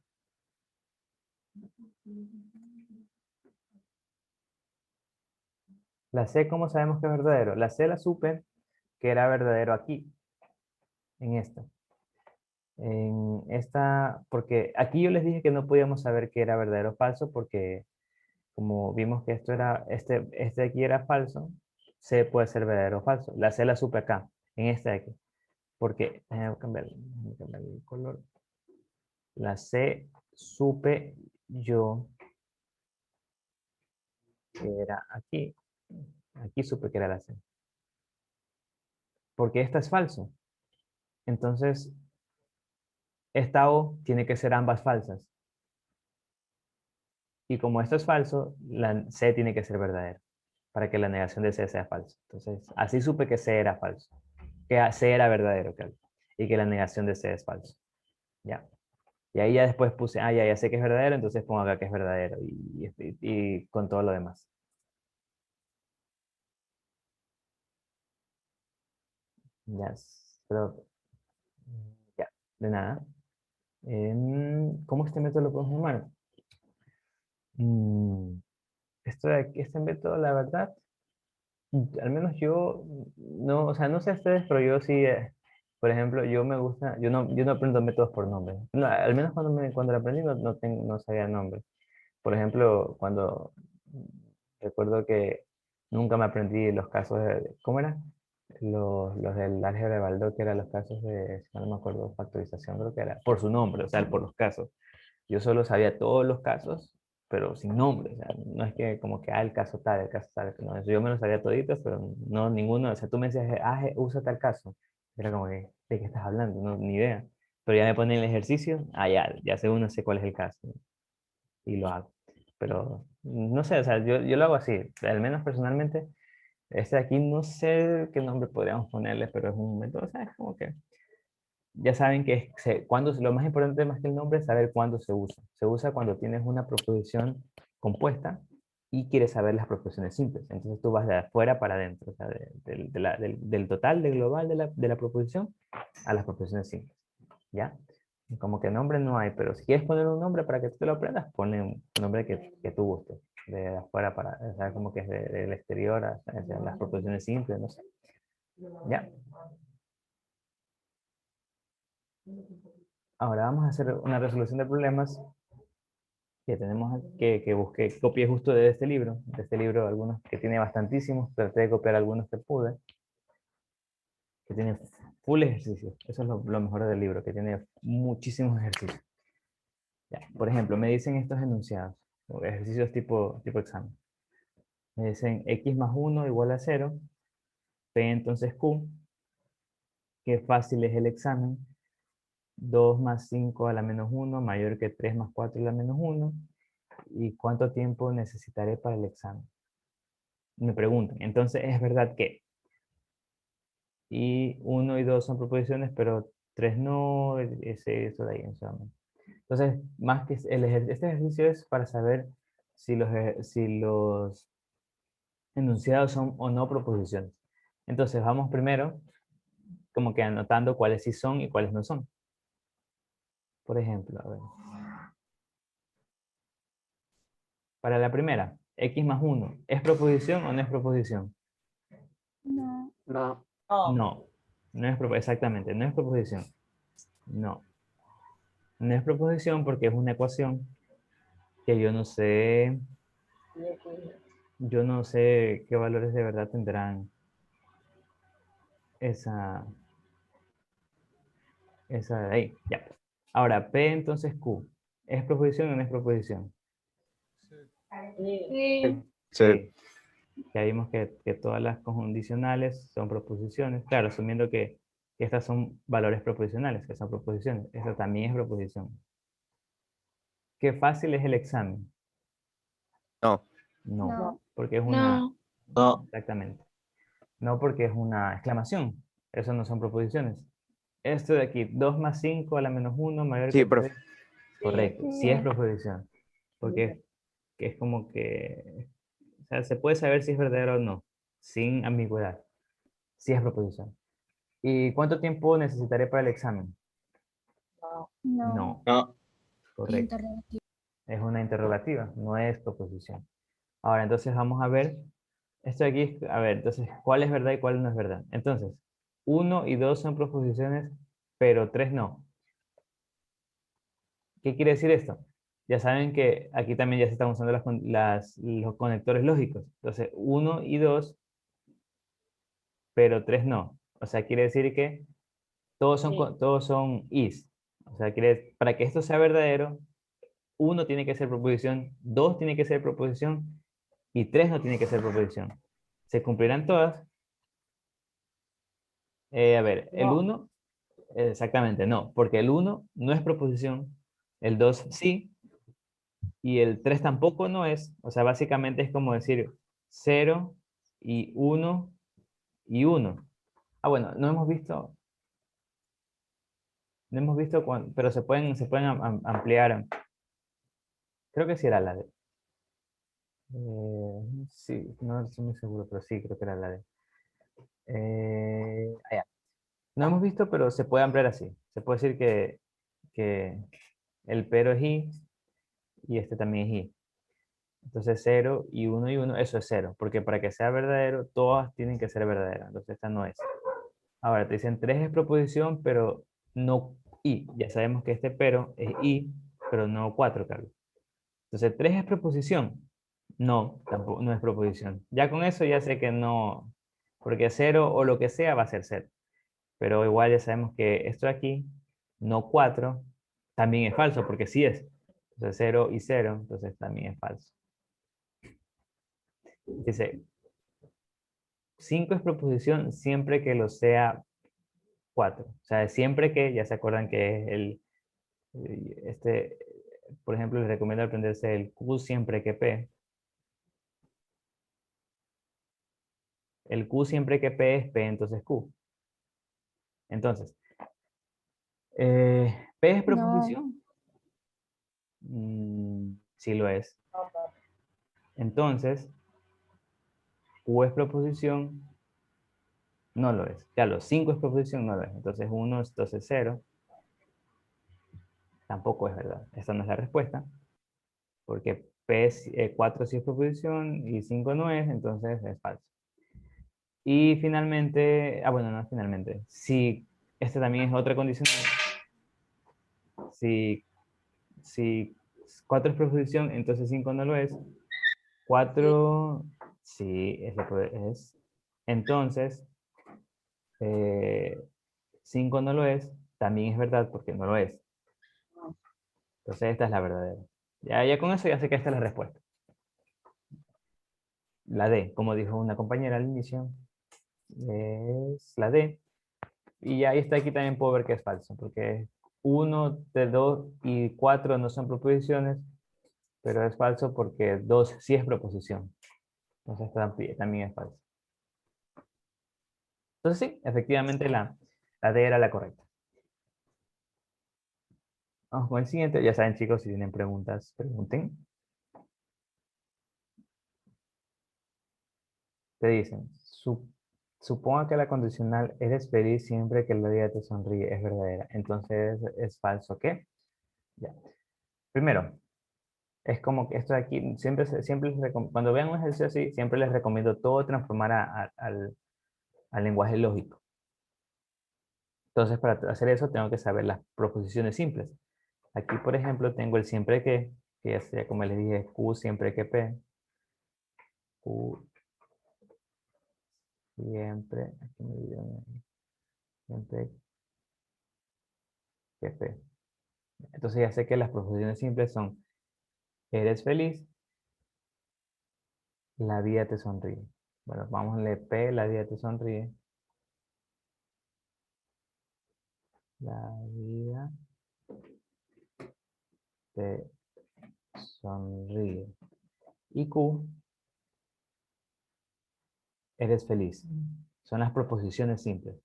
Speaker 1: La C, ¿cómo sabemos que es verdadero? La C la supe que era verdadero aquí, en esta. En esta, porque aquí yo les dije que no podíamos saber que era verdadero o falso, porque como vimos que esto era, este de aquí era falso, C puede ser verdadero o falso. La C la supe acá, en este de aquí. Porque, déjame cambiar el color. La C supe yo que era aquí. Aquí supe que era la C. Porque esta es falso. Entonces, esta O tiene que ser ambas falsas. Y como esto es falso, la C tiene que ser verdadera para que la negación de C sea falsa. Entonces, así supe que C era falso. Que C era verdadero, y que la negación de C es falso. ¿Ya? Y ahí ya después puse, ya sé que es verdadero, entonces pongo acá que es verdadero y con todo lo demás. Ya, pero, ya, de nada. ¿Cómo este método lo podemos llamar? Este método, la verdad, al menos yo, no, o sea, no sé ustedes, pero yo sí, por ejemplo, yo me gusta, yo no aprendo métodos por nombre. No, al menos cuando lo aprendí no sabía el nombre. Por ejemplo, cuando recuerdo que nunca me aprendí los casos de, ¿cómo era? Los del álgebra de Baldor, que eran los casos de, si no me acuerdo, factorización, creo que era, por su nombre, o sea, por los casos. Yo solo sabía todos los casos, pero sin nombre. O sea, no es que como que, el caso tal, el caso tal. No, yo me lo sabía toditos, pero no ninguno. O sea, tú me decías, usa tal caso. Era como que, ¿de qué estás hablando? No, ni idea. Pero ya me ponen el ejercicio, ya sé uno, sé cuál es el caso. Y lo hago. Pero no sé, o sea, yo lo hago así. Al menos personalmente, este de aquí no sé qué nombre podríamos ponerle, pero es un método, o sea, es como que ya saben que lo más importante más que el nombre es saber cuándo se usa. Se usa cuando tienes una proposición compuesta y quieres saber las proposiciones simples. Entonces tú vas de afuera para adentro, o sea, del total, del global de la proposición a las proposiciones simples. ¿Ya? Como que nombre no hay, pero si quieres poner un nombre para que tú te lo aprendas, ponle un nombre que tú gustes. De afuera para, o sea, como que es del exterior hacia las proposiciones simples, no sé. ¿Ya? Ahora vamos a hacer una resolución de problemas que tenemos que busqué, copié justo de este libro, algunos que tiene bastantísimos, traté de copiar algunos que pude, que tiene full ejercicios. Eso es lo mejor del libro, que tiene muchísimos ejercicios. Ya, por ejemplo, me dicen estos enunciados, o ejercicios tipo examen. Me dicen x más 1 igual a 0, p entonces q, qué fácil es el examen, 2 más 5 a la menos 1 mayor que 3 más 4 a la menos 1, y cuánto tiempo necesitaré para el examen. Me preguntan, entonces es verdad que y 1 y 2 son proposiciones, pero 3 no, eso de ahí en solamente. Entonces, más que este ejercicio es para saber si los enunciados son o no proposiciones. Entonces, vamos primero como que anotando cuáles sí son y cuáles no son. Por ejemplo, a ver. Para la primera, x más 1, ¿es proposición o no es proposición?
Speaker 4: No.
Speaker 2: No.
Speaker 1: No, no es exactamente, no es proposición. No, no es proposición porque es una ecuación que yo no sé qué valores de verdad tendrán esa de ahí. Ya. Ahora, P entonces Q, ¿es proposición o no es proposición?
Speaker 4: Sí.
Speaker 1: Sí. Ya vimos que todas las condicionales son proposiciones. Claro, asumiendo que estas son valores proposicionales, que son proposiciones. Esta también es proposición. ¿Qué fácil es el examen?
Speaker 7: No.
Speaker 1: No,
Speaker 4: No.
Speaker 1: porque es una...
Speaker 3: No.
Speaker 7: No.
Speaker 1: Exactamente. No porque es una exclamación. Eso no son proposiciones. Esto de aquí, 2 más 5 a la menos 1 mayor
Speaker 7: Sí,
Speaker 1: que
Speaker 7: profe.
Speaker 1: 3. Correcto, sí es proposición. Porque es como que... O sea, se puede saber si es verdadero o no, sin ambigüedad. Sí es proposición. ¿Y cuánto tiempo necesitaré para el examen?
Speaker 4: No.
Speaker 1: No,
Speaker 7: No.
Speaker 1: correcto. Es una interrogativa, no es proposición. Ahora, entonces vamos a ver, esto de aquí, a ver, entonces, ¿cuál es verdad y cuál no es verdad? Entonces, 1 y 2 son proposiciones, pero 3 no. ¿Qué quiere decir esto? Ya saben que aquí también ya se están usando los conectores lógicos. Entonces, 1 y 2, pero 3 no. O sea, quiere decir que todos son is. O sea, para que esto sea verdadero, 1 tiene que ser proposición, 2 tiene que ser proposición y 3 no tiene que ser proposición. ¿Se cumplirán todas? A ver, el 1, exactamente, no, porque el 1 no es proposición, el 2 sí, y el 3 tampoco no es. O sea, básicamente es como decir 0 y 1 y 1. Ah, bueno, no hemos visto pero se pueden ampliar. Creo que sí era la de. Sí, no estoy muy seguro, pero sí, creo que era la de. Ya. No hemos visto, pero se puede ampliar así. Se puede decir que el pero es i y este también es i. Entonces 0 y 1, eso es 0, porque para que sea verdadero, todas tienen que ser verdaderas. Entonces esta no es. Ahora te dicen 3 es proposición, pero no i. Ya sabemos que este pero es i, pero no 4, Carlos. Entonces, 3 es proposición. No, tampoco, no es proposición. Ya con eso ya sé que no, porque 0 o lo que sea va a ser 0. Pero igual ya sabemos que esto de aquí, no 4, también es falso, porque sí es. Entonces 0 y 0, entonces también es falso. Dice, 5 es proposición siempre que lo sea 4. O sea, siempre que, ya se acuerdan que es por ejemplo, les recomiendo aprenderse el Q siempre que P. El Q siempre que P es P, entonces Q. Entonces, ¿P es proposición? Sí lo es. Entonces, Q es proposición, no lo es. Ya los 5 es proposición, no lo es. Entonces 1, entonces 0. Tampoco es verdad. Esta no es la respuesta. Porque 4 sí es proposición y 5 no es, entonces es falso. Y finalmente, bueno, no finalmente. Si esta también es otra condición. Si 4 es proposición, entonces 5 no lo es. 4, sí, es. Entonces, 5 no lo es, también es verdad porque no lo es. Entonces esta es la verdadera. Ya con eso ya sé que esta es la respuesta. La D, como dijo una compañera al inicio, es la D. Y ya ahí está, aquí también puedo ver que es falso, porque 1, 2 y 4 no son proposiciones, pero es falso porque 2 sí es proposición. Entonces también es falso. Entonces sí, efectivamente la D era la correcta. Vamos con el siguiente. Ya saben, chicos, si tienen preguntas, pregunten. Te dicen, suponga que la condicional eres feliz siempre que la vida te sonríe es verdadera. Entonces, ¿es falso qué? Ya. Primero, es como que esto de aquí, cuando vean un ejercicio así, siempre les recomiendo todo transformar al lenguaje lógico. Entonces, para hacer eso, tengo que saber las proposiciones simples. Aquí, por ejemplo, tengo el siempre que ya sería, como les dije, Q siempre que P. Q siempre, aquí me olvidé, siempre que P. Entonces ya sé que las proposiciones simples son, eres feliz, la vida te sonríe. Bueno, vamos a leer P, la vida te sonríe. La vida te sonríe. Y Q, eres feliz. Son las proposiciones simples.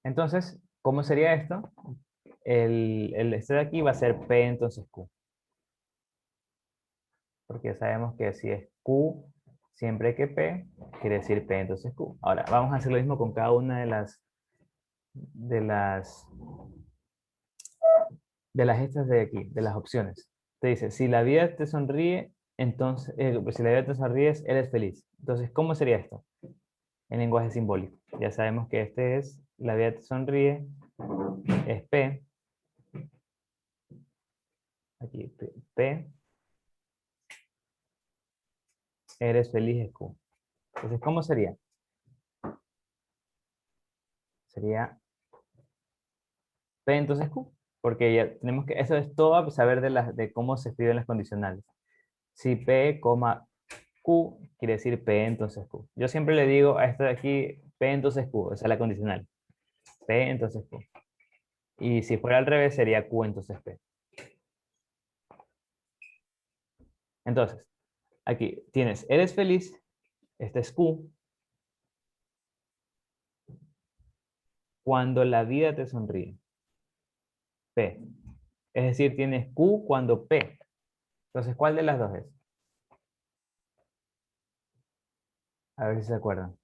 Speaker 1: Entonces, ¿cómo sería esto? Este de aquí va a ser P, entonces Q. Porque ya sabemos que si es Q, siempre que P, quiere decir P, entonces Q. Ahora, vamos a hacer lo mismo con cada una de las estas de aquí, de las opciones. Te dice, si la vida te sonríe, entonces, si la vida te sonríes, eres feliz. Entonces, ¿cómo sería esto? En lenguaje simbólico. Ya sabemos que este es, la vida te sonríe, es P. Aquí, P. Eres feliz es Q. Entonces, ¿cómo sería? Sería P entonces Q. Porque ya tenemos que, eso es todo saber de cómo se escriben las condicionales. Si P, Q quiere decir P entonces Q. Yo siempre le digo a esto de aquí, P entonces Q, esa es la condicional. P entonces Q. Y si fuera al revés sería Q entonces P. Entonces, aquí tienes, eres feliz, este es Q. Cuando la vida te sonríe. P. Es decir, tienes Q cuando P. Entonces, ¿cuál de las dos es? A ver si se acuerdan.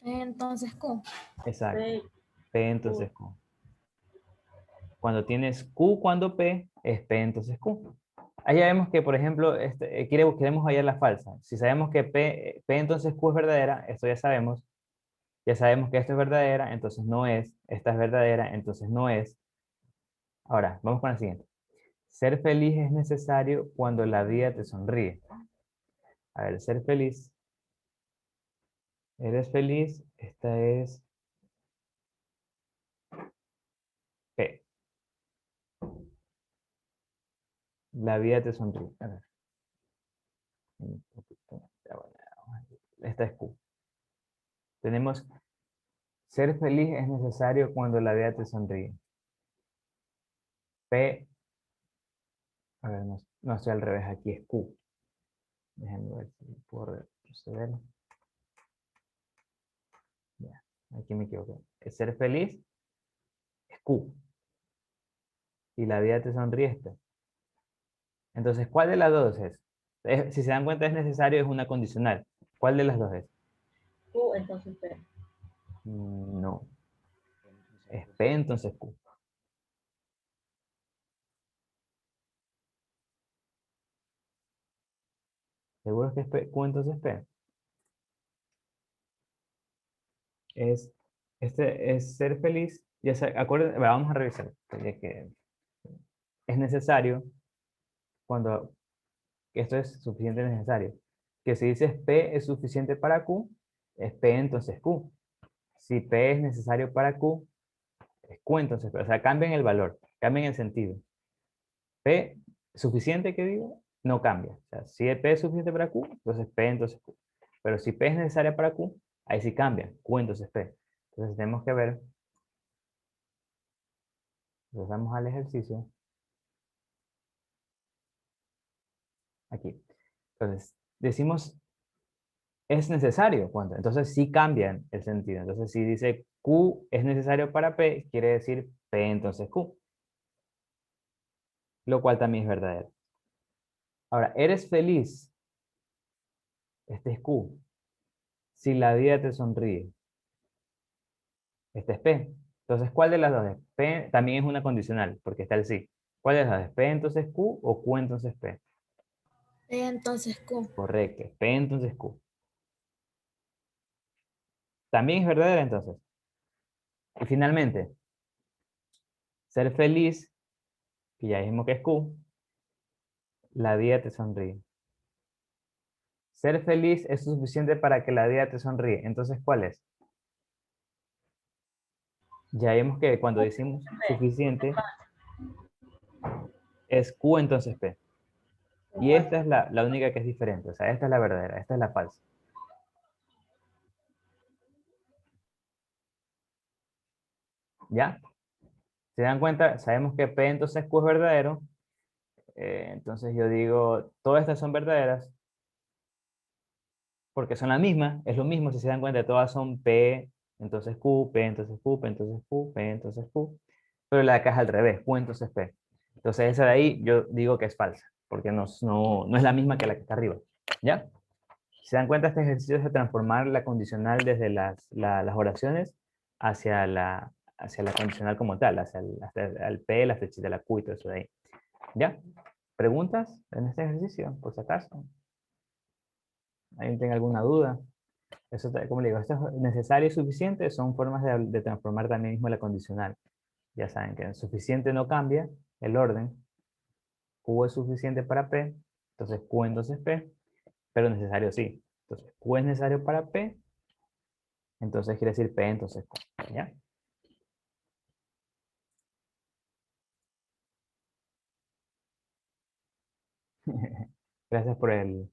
Speaker 3: Entonces, Q.
Speaker 1: Exacto. P entonces Q. Cuando tienes Q cuando P, es P entonces Q. Ahí ya vemos que, por ejemplo, queremos hallar la falsa. Si sabemos que P entonces Q es verdadera, esto ya sabemos. Ya sabemos que esto es verdadera, entonces no es. Esta es verdadera, entonces no es. Ahora, vamos con la siguiente. Ser feliz es necesario cuando la vida te sonríe. A ver, ser feliz. ¿Eres feliz? Esta es P. La vida te sonríe. A ver. Un poquito. Esta es Q. Tenemos, ser feliz es necesario cuando la vida te sonríe. P, a ver, no estoy al revés, aquí es Q. Déjenme ver si puedo proceder. Ya, aquí me equivoqué. Ser feliz es Q. Y la vida te sonríe es P. Entonces, ¿cuál de las dos es? Si se dan cuenta, es necesario, es una condicional. ¿Cuál de las dos es?
Speaker 8: Q, entonces P.
Speaker 1: No. Es P, entonces Q. ¿Seguro que es P, Q, entonces P? Es ser feliz. Ya acuérdense, vamos a revisar. Ya que es necesario cuando esto es suficiente necesario. Que si dices P es suficiente para Q, es P entonces Q. Si P es necesario para Q, es Q entonces P. O sea, cambien el valor, cambien el sentido. P suficiente que digo, no cambia. O sea, si P es suficiente para Q, entonces P entonces Q. Pero si P es necesaria para Q, ahí sí cambia. Q entonces P. Entonces tenemos que ver. Vamos al ejercicio. Aquí. Entonces, decimos es necesario. ¿Cuánto? Entonces sí cambian el sentido. Entonces si dice Q es necesario para P, quiere decir P entonces Q. Lo cual también es verdadero. Ahora, ¿eres feliz? Este es Q. Si la vida te sonríe. Este es P. Entonces, ¿cuál de las dos es? P también es una condicional, porque está el sí. ¿Cuál de las dos es? ¿P entonces Q o Q entonces P?
Speaker 3: Entonces Q.
Speaker 1: Correcto. P entonces Q. También es verdadera entonces. Y finalmente, ser feliz, que ya dijimos que es Q, la vida te sonríe. Ser feliz es suficiente para que la vida te sonríe. Entonces, ¿cuál es? Ya vimos que cuando decimos suficiente es Q entonces P. Y esta es la única que es diferente. O sea, esta es la verdadera, esta es la falsa. ¿Ya? ¿Se dan cuenta? Sabemos que P entonces Q es verdadero. Entonces yo digo, todas estas son verdaderas porque son la misma. Es lo mismo, si se dan cuenta, todas son P, entonces Q, P, entonces Q, P, entonces Q, P, entonces Q. Pero la de acá es al revés, Q, entonces P. Entonces esa de ahí yo digo que es falsa, porque no es la misma que la que está arriba. ¿Ya? Si se dan cuenta, este ejercicio es de transformar la condicional desde las oraciones hacia la condicional como tal, hasta el P, la flechita, la Q y todo eso de ahí. ¿Ya? ¿Preguntas en este ejercicio, por si acaso? ¿Alguien tiene alguna duda? Eso, como le digo, esto es necesario y suficiente, son formas de transformar también mismo la condicional. Ya saben que suficiente no cambia el orden. Q es suficiente para P, entonces Q entonces P, pero necesario sí. Entonces Q es necesario para P, entonces quiere decir P entonces Q. ¿Ya? Gracias por el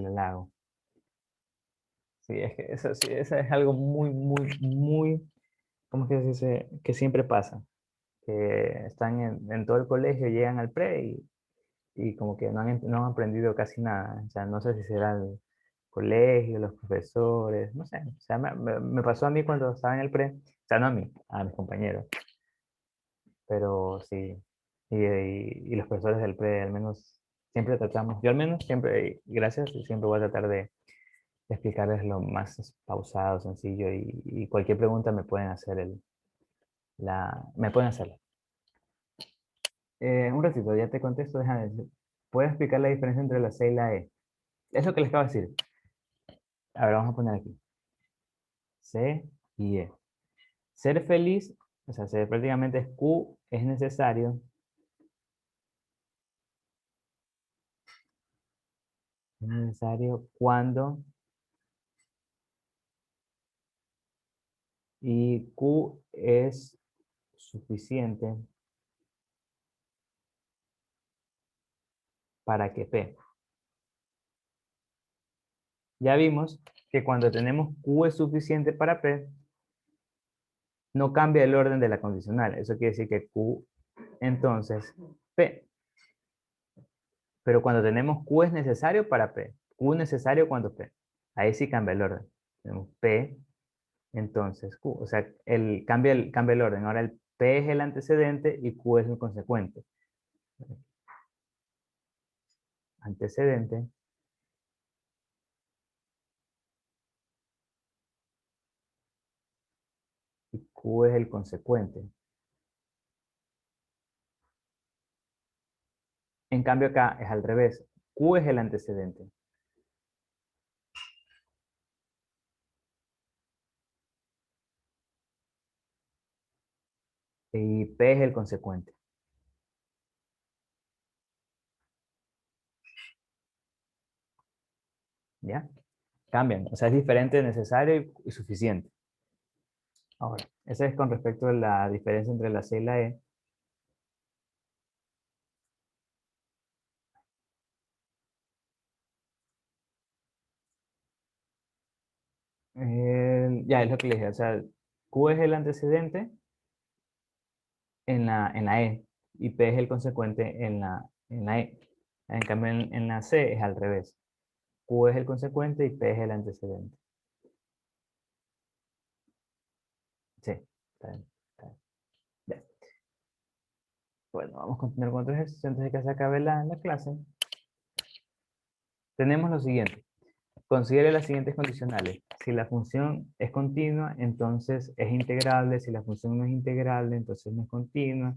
Speaker 1: halago. Sí, es que eso, sí, eso es algo muy, ¿cómo es que se dice? Que siempre pasa. Que están en todo el colegio, llegan al pre y como que no han aprendido casi nada. O sea, no sé si será el colegio, los profesores, no sé. O sea, me pasó a mí cuando estaba en el pre, o sea, no a mí, a mis compañeros, pero sí. Y los profesores del pre, al menos, siempre tratamos, yo al menos siempre, y gracias, y siempre voy a tratar de explicarles lo más pausado, sencillo, y cualquier pregunta me pueden hacer me pueden hacer. Un ratito, ya te contesto, déjame decir. ¿Puedes explicar la diferencia entre la C y la E? Es lo que les acabo de decir. A ver, vamos a poner aquí. C y E. Ser feliz O sea, prácticamente es Q es necesario cuando y Q es suficiente para que P. Ya vimos que cuando tenemos Q es suficiente para P, no cambia el orden de la condicional. Eso quiere decir que Q, entonces, P. Pero cuando tenemos Q es necesario para P. Q necesario cuando P. Ahí sí cambia el orden. Tenemos P, entonces Q. O sea, cambia el orden. Ahora el P es el antecedente y Q es el consecuente. Antecedente. Y Q es el consecuente. En cambio acá es al revés. Q es el antecedente. Y P es el consecuente. ¿Ya? Cambian. O sea, es diferente, necesario y suficiente. Ahora, esa es con respecto a la diferencia entre la C y la E. Ya es lo que le dije. O sea, Q es el antecedente en la E y P es el consecuente en la E. En cambio, en la C es al revés. Q es el consecuente y P es el antecedente. Sí, está bien, está bien. Ya. Bueno, vamos a continuar con otro ejercicio antes de que se acabe la clase. Tenemos lo siguiente. Considere las siguientes condicionales. Si la función es continua, entonces es integrable. Si la función no es integrable, entonces no es continua.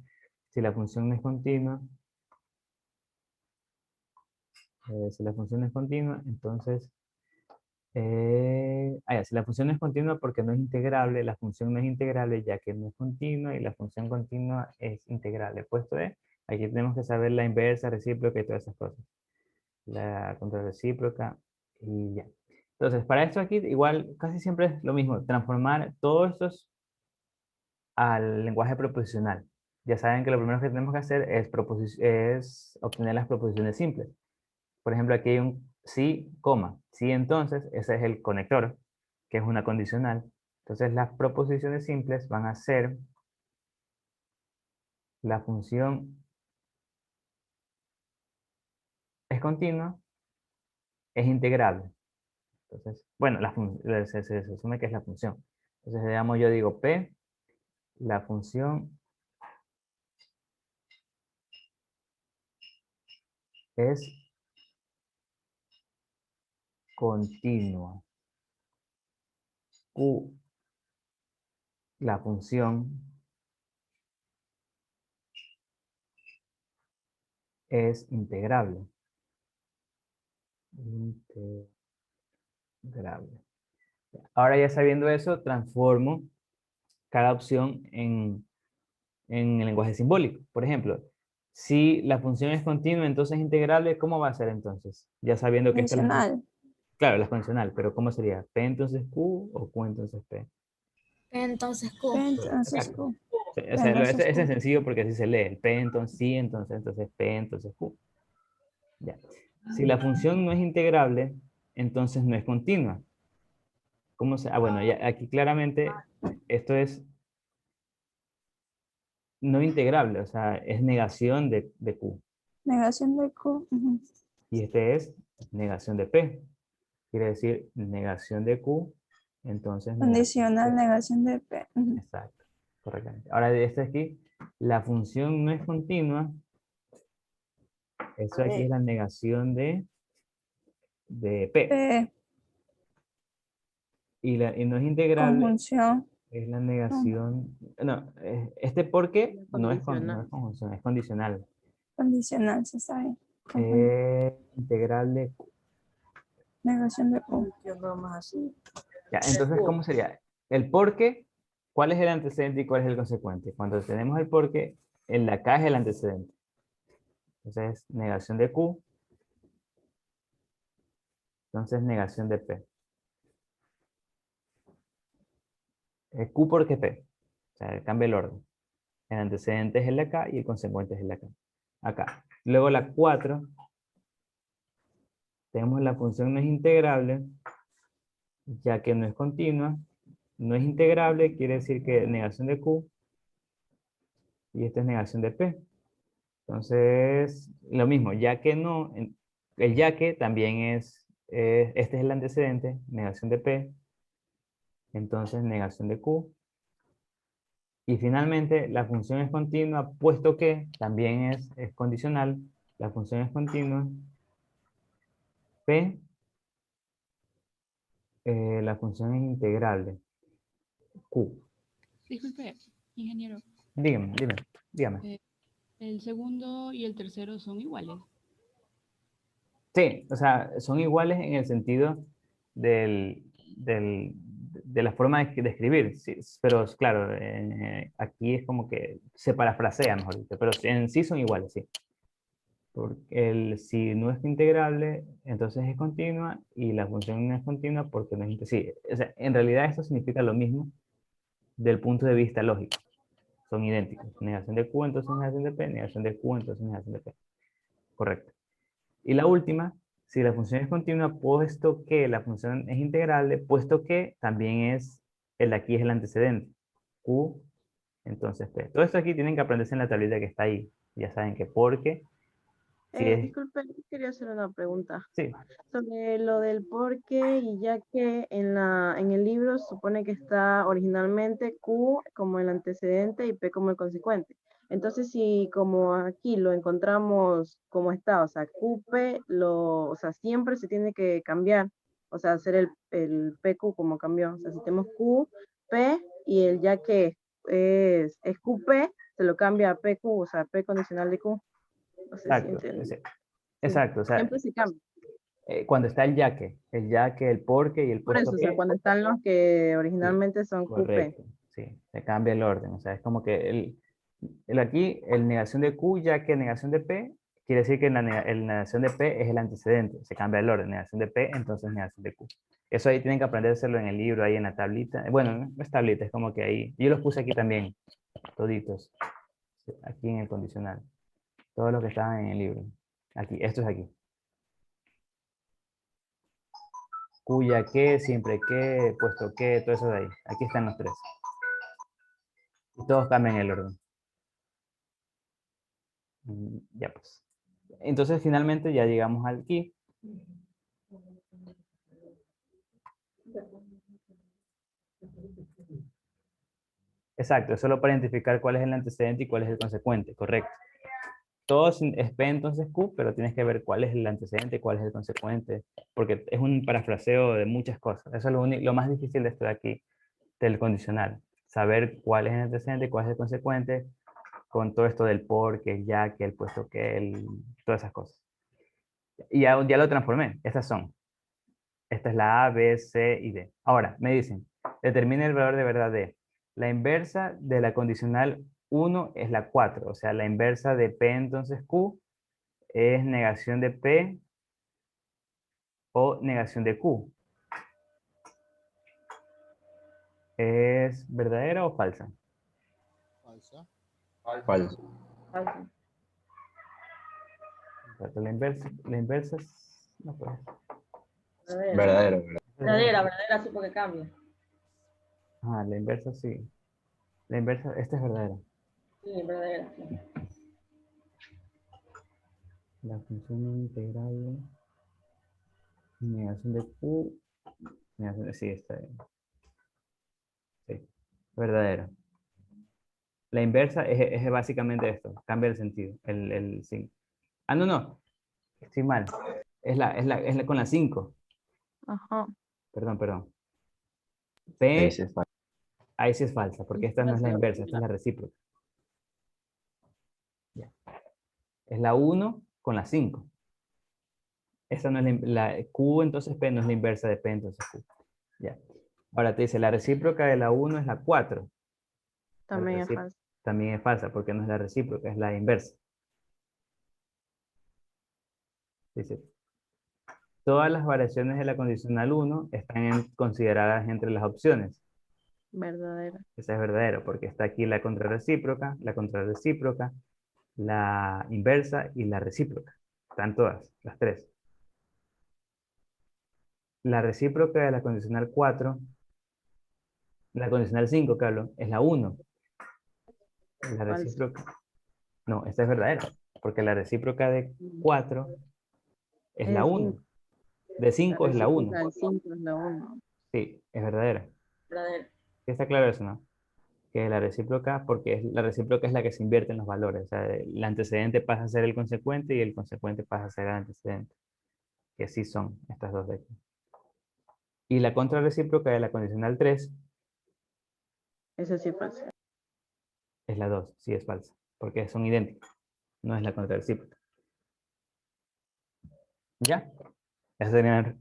Speaker 1: Si la función no es continua, entonces... si la función no es continua porque no es integrable, la función no es integrable ya que no es continua y la función continua es integrable. Puesto E, aquí tenemos que saber la inversa, recíproca y todas esas cosas. La contrarrecíproca y ya. Entonces, para esto aquí igual casi siempre es lo mismo, transformar todos estos al lenguaje proposicional. Ya saben que lo primero que tenemos que hacer es obtener las proposiciones simples. Por ejemplo, aquí hay un sí, coma. Sí, entonces, ese es el conector, que es una condicional. Entonces, las proposiciones simples van a ser la función es continua, es integrable. Entonces, bueno, se asume que es la función. Entonces, digamos, yo digo P, la función es continua. Q, la función es integrable. Integrable. Ahora ya sabiendo eso, transformo cada opción en el lenguaje simbólico. Por ejemplo, si la función es continua, entonces integrable, ¿cómo va a ser entonces? Ya sabiendo que esta es la...
Speaker 4: Condicional.
Speaker 1: Claro, la es condicional, pero ¿cómo sería? ¿P entonces Q o Q entonces P?
Speaker 3: Entonces, Q.
Speaker 4: Entonces,
Speaker 1: Exacto.
Speaker 4: Q.
Speaker 1: Sí, o sea,
Speaker 4: Entonces,
Speaker 1: ese es
Speaker 4: Q.
Speaker 1: sencillo porque así se lee. El P entonces sí, entonces P entonces Q. Ya. Si la función no es integrable, entonces no es continua. ¿Cómo se...? Bueno, ya aquí claramente esto es no integrable, o sea, es negación de Q.
Speaker 4: Negación de Q. Ujú.
Speaker 1: Y este es negación de P. Quiere decir negación de Q, entonces negación de
Speaker 4: Condicional,
Speaker 1: P.
Speaker 4: negación de P. Ujú.
Speaker 1: Exacto, correctamente. Ahora, de este aquí, la función no es continua. Eso aquí es la negación de P.
Speaker 4: P.
Speaker 1: Y no es integrable,
Speaker 4: Conjunción.
Speaker 1: es la
Speaker 4: No,
Speaker 1: negación. No, este porque no es
Speaker 6: Condicional.
Speaker 1: conjunción, es condicional.
Speaker 4: condicional, se sabe. Conjunción.
Speaker 1: Integrable Q.
Speaker 4: Negación de Q.
Speaker 1: Ya, entonces, ¿cómo sería? El porque ¿Cuál es el antecedente y cuál es el consecuente? Cuando tenemos el porque, el de acá es el antecedente. Entonces, negación de Q. Entonces, negación de P. Q porque P. O sea, cambia el orden. El antecedente es el de acá y el consecuente es el de acá. Acá. Luego la 4. Tenemos la función no es integrable, ya que no es continua. No es integrable quiere decir que negación de Q y esta es negación de P. Entonces, lo mismo, ya que no, el ya que también este es el antecedente, negación de P, entonces negación de Q. Y finalmente, la función es continua, puesto que también es condicional, la función es continua, P, la función es integrable, Q.
Speaker 9: Disculpe, ingeniero.
Speaker 1: Dígame.
Speaker 9: El segundo y el tercero son iguales.
Speaker 1: Sí, o sea, son iguales en el sentido de la forma de escribir, sí, pero claro, aquí es como que se parafrasea, mejor dicho, pero en sí son iguales, sí. Porque si no es integrable, entonces es continua, y la función no es continua porque no es sí, o sea, en realidad esto significa lo mismo del punto de vista lógico. Son idénticos. Negación de Q, entonces negación de P, negación de Q, entonces negación de P. Correcto. Y la última, si la función es continua, puesto que la función es integrable, puesto que también el de aquí es el antecedente. Q, entonces P. Todo esto aquí tienen que aprenderse en la tablita que está ahí. Ya saben que porque, si es,
Speaker 6: Disculpe, quería hacer una pregunta.
Speaker 1: sí,
Speaker 6: Sobre lo del por qué, y ya que en el libro se supone que está originalmente Q como el antecedente y P como el consecuente. Entonces, si como aquí lo encontramos como está, o sea, QP, o sea, siempre se tiene que cambiar, o sea, hacer el PQ como cambió. O sea, si tenemos Q, P y el ya que es QP, se lo cambia a PQ, o sea, P condicional de Q. No sé si
Speaker 1: exacto.
Speaker 6: entienden. Sí,
Speaker 1: Exacto, o sea,
Speaker 6: siempre se cambia.
Speaker 1: cuando está el ya que, el porque y el
Speaker 6: Por
Speaker 1: puesto
Speaker 6: eso, o sea,
Speaker 1: que,
Speaker 6: cuando están los que
Speaker 1: sí,
Speaker 6: originalmente son QP.
Speaker 1: correcto, sí, se cambia el orden. O sea, es como que aquí, el negación de Q, ya que negación de P, quiere decir que el negación de P es el antecedente, se cambia el orden, negación de P, entonces negación de Q. Eso ahí tienen que aprendérselo en el libro, ahí en la tablita. Bueno, no es tablita, es como que ahí, yo los puse aquí también, toditos, aquí en el condicional, todos los que estaban en el libro. Aquí, esto es aquí. Cuya que, siempre que, puesto que, todo eso de ahí. Aquí están los tres. Y todos cambian el orden. Ya pues. Entonces finalmente ya llegamos al aquí. Exacto, es solo para identificar cuál es el antecedente y cuál es el consecuente, correcto. Todo es P entonces Q, pero tienes que ver cuál es el antecedente y cuál es el consecuente, porque es un parafraseo de muchas cosas. Eso es lo más difícil de esto de aquí, del condicional. Saber cuál es el antecedente y cuál es el consecuente, con todo esto del por, que el ya, que el puesto que, todas esas cosas. Y ya lo transformé. Estas son. Esta es la A, B, C y D. Ahora, me dicen, determina el valor de verdad de. La inversa de la condicional 1 es la 4. O sea, la inversa de P entonces Q es negación de P o negación de Q. ¿Es verdadera o falsa?
Speaker 7: Falso.
Speaker 8: Falso.
Speaker 1: La inversa es... No puede.
Speaker 8: Verdadera.
Speaker 7: Verdadero.
Speaker 8: Verdadera, sí, porque cambia.
Speaker 1: Ah, la inversa sí. La inversa, esta es verdadera.
Speaker 8: Sí, verdadera, sí.
Speaker 1: La función integral, negación de Q, sí, está bien. Sí, verdadero. La inversa es básicamente esto, cambia el sentido, el signo. Ah, no, estoy mal. Es la con la 5.
Speaker 6: Ajá.
Speaker 1: Perdón.
Speaker 7: Ahí
Speaker 1: P,
Speaker 7: sí es falso.
Speaker 1: ahí sí es falsa, porque esta no es la inversa, esta es la recíproca. Ya. Es la 1 con la 5. Esta no es la Q, entonces P no es la inversa de P, entonces Q. Ya. Ahora te dice, la recíproca de la 1 es la 4.
Speaker 6: También es falso.
Speaker 1: También es falsa porque no es la recíproca, es la inversa. Dice, todas las variaciones de la condicional 1 están consideradas entre las opciones.
Speaker 6: Verdadera.
Speaker 1: Esa es verdadera porque está aquí la contrarrecíproca, la inversa y la recíproca. Están todas, las tres. La recíproca de la condicional 4, la condicional 5, Carlos, es la 1. La
Speaker 6: Falso.
Speaker 1: recíproca, no, esta es verdadera, porque la recíproca de 4 es la
Speaker 6: Es
Speaker 1: 1.
Speaker 6: cinco.
Speaker 1: De 5 es la 1.
Speaker 6: recíproca del 5 es la 1.
Speaker 1: Sí, es verdadera.
Speaker 8: Verdadera.
Speaker 1: ¿Sí está claro eso, no? Que la recíproca, porque la recíproca es la que se invierte en los valores. O sea, el antecedente pasa a ser el consecuente y el consecuente pasa a ser el antecedente. Que así son estas dos de aquí. Y la contrarrecíproca de la condicional 3
Speaker 6: Eso sí es falso.
Speaker 1: es la 2, sí es falsa, porque son idénticos. No es la contrarrecíproca. ¿Ya? Esa sería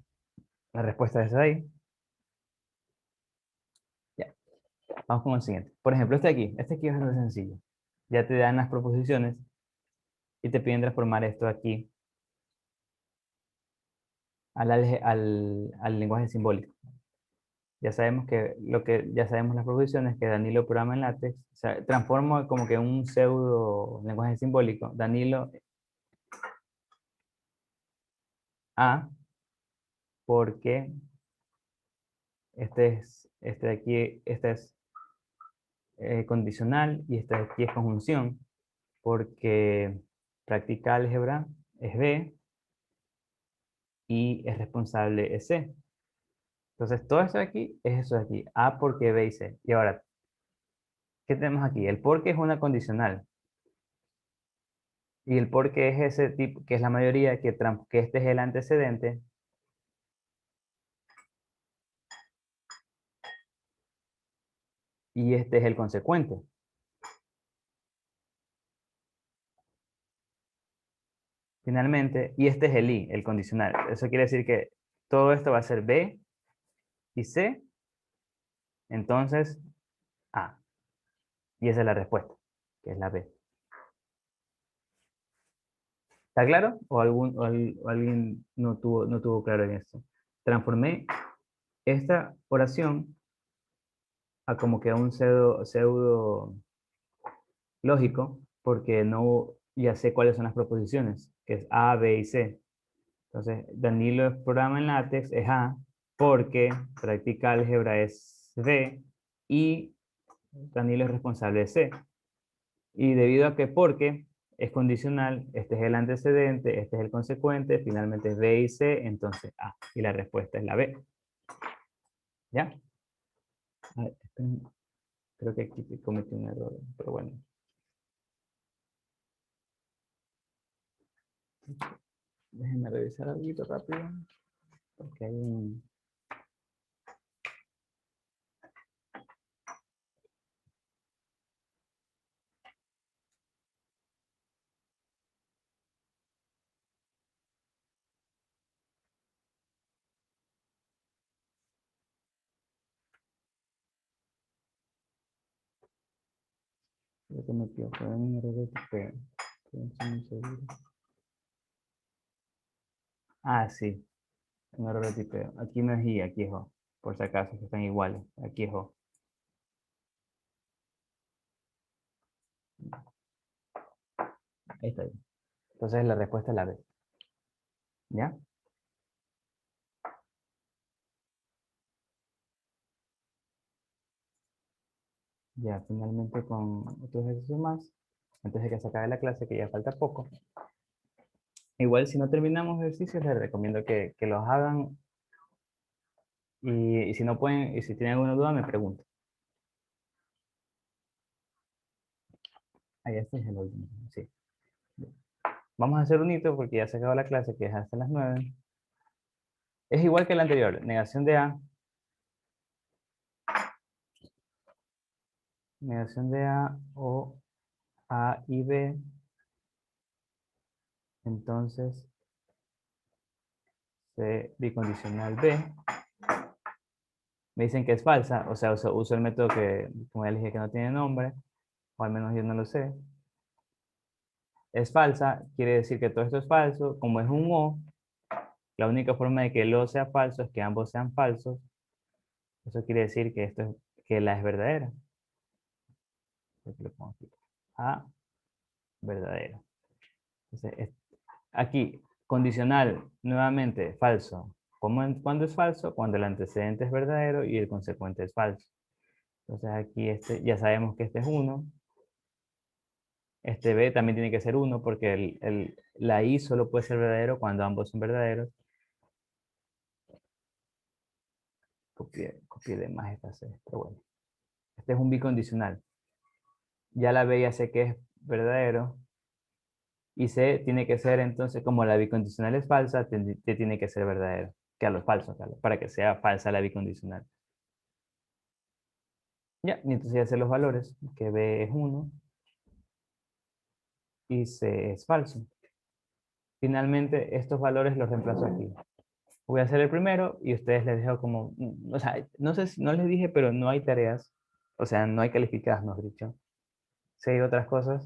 Speaker 1: la respuesta de esa de ahí. Ya. Vamos con el siguiente. Por ejemplo, este aquí es bastante sencillo. Ya te dan las proposiciones y te piden transformar esto aquí al lenguaje simbólico. Ya sabemos ya sabemos las proposiciones que Danilo programa en LaTeX. O sea, transformo como que un pseudo lenguaje simbólico. Danilo A, porque este de aquí, este es condicional y este de aquí es conjunción, porque practica álgebra es B y es responsable es C. Entonces, todo esto de aquí es eso de aquí. A porque B y C. Y ahora, ¿qué tenemos aquí? El porque es una condicional. Y el porque es ese tipo, que es la mayoría, que este es el antecedente. Y este es el consecuente. Finalmente, y este es el I, el condicional. Eso quiere decir que todo esto va a ser B y C. Entonces, A. Y esa es la respuesta, que es la B. ¿Está claro? ¿O alguien no tuvo claro en esto? Transformé esta oración a como que un pseudo lógico, porque no ya sé cuáles son las proposiciones, que es A, B y C. Entonces, Danilo es programa en LaTeX, es A, porque practica álgebra es B, y Danilo es responsable de C. Y debido a que porque es condicional, este es el antecedente, este es el consecuente, finalmente es B y C, entonces A. Y la respuesta es la B. ¿Ya? A ver, creo que aquí cometí un error, pero bueno. Déjenme revisar algo rápido. Porque hay un... Creo que me equivoqué en un error de tipeo. Pero no estoy muy seguro. Ah, sí. Un error de tipeo. Aquí no es I, aquí es O. Por si acaso, que están iguales. Aquí es O. Ahí está bien. Entonces la respuesta es la B. ¿Ya? Ya, finalmente con otro ejercicio más, antes de que se acabe la clase, que ya falta poco. Igual si no terminamos ejercicios, les recomiendo que los hagan y si no pueden, y si tienen alguna duda, me preguntan. Ahí está, es el último, sí. Vamos a hacer un hito porque ya se acabó la clase, que es hasta las 9. Es igual que la anterior, negación de A. Negación de A o A y B. Entonces, C bicondicional B. me dicen que es falsa, o sea, uso el método que, como ya les dije, que no tiene nombre, o al menos yo no lo sé. Es falsa, quiere decir que todo esto es falso. Como es un O, la única forma de que el O sea falso es que ambos sean falsos. Eso quiere decir que, que la es verdadera. Aquí lo pongo aquí. A, verdadero. Entonces, aquí, condicional, nuevamente, falso. ¿Cuándo es falso? Cuando el antecedente es verdadero y el consecuente es falso. Entonces aquí ya sabemos que este es 1. Este B también tiene que ser 1 porque la I solo puede ser verdadero cuando ambos son verdaderos. Copié de más esta C, pero bueno. Este es un bicondicional. Ya la B ya sé que es verdadero. Y C tiene que ser entonces, como la bicondicional es falsa, tiene que ser verdadero. Carlos, falso, Carlos, para que sea falsa la bicondicional. Ya, y entonces ya sé los valores, que B es 1 y C es falso. Finalmente, estos valores los reemplazo aquí. Voy a hacer el primero y ustedes les dejo como, o sea, no sé si no les dije, pero no hay tareas, o sea, no hay calificadas, mejor dicho. Sí hay otras cosas,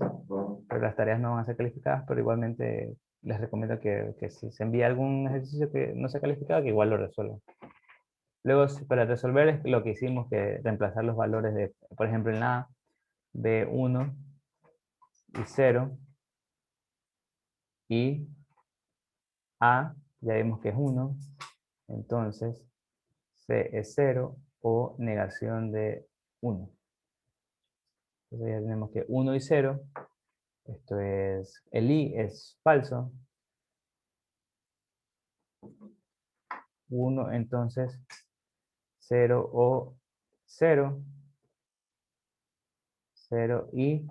Speaker 1: pero las tareas no van a ser calificadas, pero igualmente les recomiendo que si se envía algún ejercicio que no sea calificado, que igual lo resuelvan. Luego, para resolver es lo que hicimos, que reemplazar los valores de, por ejemplo, en la A, B1 y 0, y A, ya vimos que es 1, entonces C es 0 o negación de 1. Entonces ya tenemos que 1 y 0, esto es, el I es falso, 1 entonces 0 o 0, 0 y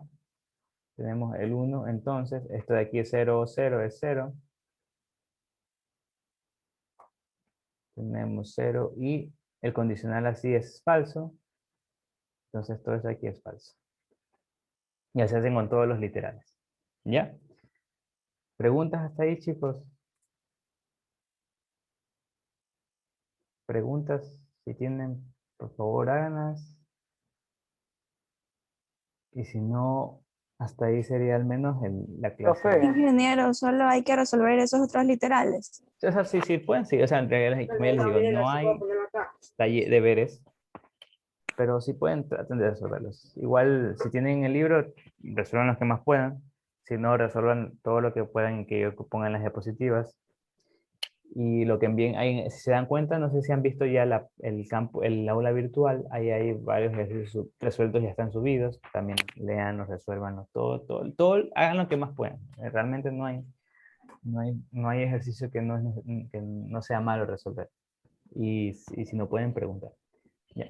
Speaker 1: tenemos el 1, entonces esto de aquí es 0 o 0 es 0. Tenemos 0 y el condicional así es falso. Entonces todo eso aquí es falso. Y así hacen con todos los literales. ¿Ya? ¿Preguntas hasta ahí, chicos? Preguntas, si tienen, por favor háganlas. Y si no, hasta ahí sería al menos la clase.
Speaker 2: Profe.
Speaker 4: Ingeniero, solo hay que resolver esos otros literales.
Speaker 1: O sea, sí, pueden, sí. O sea, en realidad, como ya les digo, no hay deberes, pero sí pueden tratar de resolverlos. Igual, si tienen el libro, resuelvan los que más puedan. Si no, resuelvan todo lo que puedan y que pongan las diapositivas. Y lo que envíen, ahí, si se dan cuenta, no sé si han visto ya el aula virtual, ahí hay varios ejercicios resueltos, ya están subidos. También leanlos, resuélvanlos, todo, hagan lo que más puedan. Realmente no hay ejercicio que que no sea malo resolver. Y si no pueden preguntar. Ya.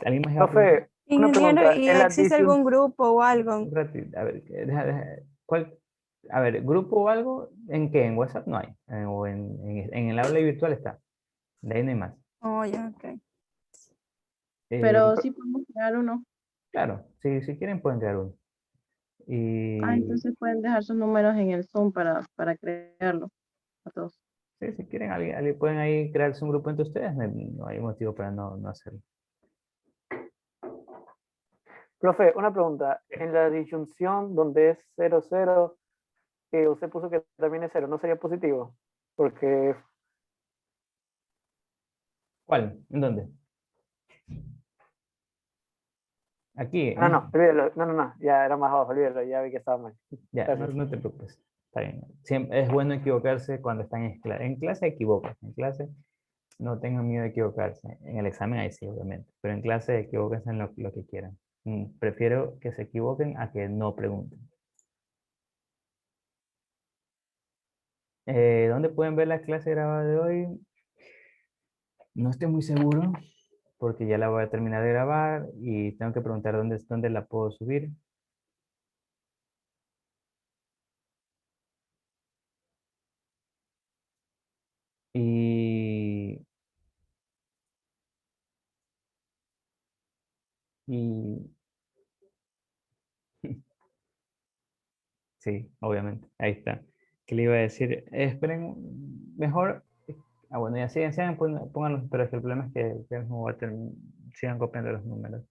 Speaker 1: ¿Alguien más iba a preguntar?
Speaker 2: Profe, una
Speaker 4: Ingeniero,
Speaker 2: pregunta.
Speaker 4: ¿y
Speaker 2: En la
Speaker 4: existe
Speaker 2: disyunción,
Speaker 4: algún grupo o algo?
Speaker 1: Un ratito, a ver, a ver, grupo o algo, ¿en qué? En WhatsApp no hay. O en el aula virtual está. De ahí no hay más.
Speaker 4: Oh, ya, ok.
Speaker 6: Pero sí podemos crear uno.
Speaker 1: Claro, si quieren pueden crear uno. Y
Speaker 6: Entonces pueden dejar sus números en el Zoom para crearlo a todos.
Speaker 1: sí, si quieren, alguien pueden ahí crearse un grupo entre ustedes, no hay motivo para no hacerlo.
Speaker 2: profe, una pregunta. En la disyunción donde es 0, 0, usted puso que también es 0, ¿no sería positivo? Porque,
Speaker 1: ¿Cuál? ¿En dónde? Aquí,
Speaker 2: no, olvídelo. No, ya era más abajo, olvídelo, ya vi que estaba mal.
Speaker 1: ya,
Speaker 2: Gracias.
Speaker 1: no te preocupes. Está bien. Siempre es bueno equivocarse cuando están en clase. En clase equivocas. En clase no tengan miedo de equivocarse. En el examen ahí sí, obviamente. Pero en clase equivóquense en lo que quieran. Prefiero que se equivoquen a que no pregunten. ¿Dónde pueden ver la clase grabada de hoy? No estoy muy seguro porque ya la voy a terminar de grabar y tengo que preguntar dónde la puedo subir. Y, y sí, obviamente, ahí está. ¿Qué le iba a decir? Esperen, mejor bueno, ya sigan, pónganlos, pero es que el problema es que no va a sigan copiando los números.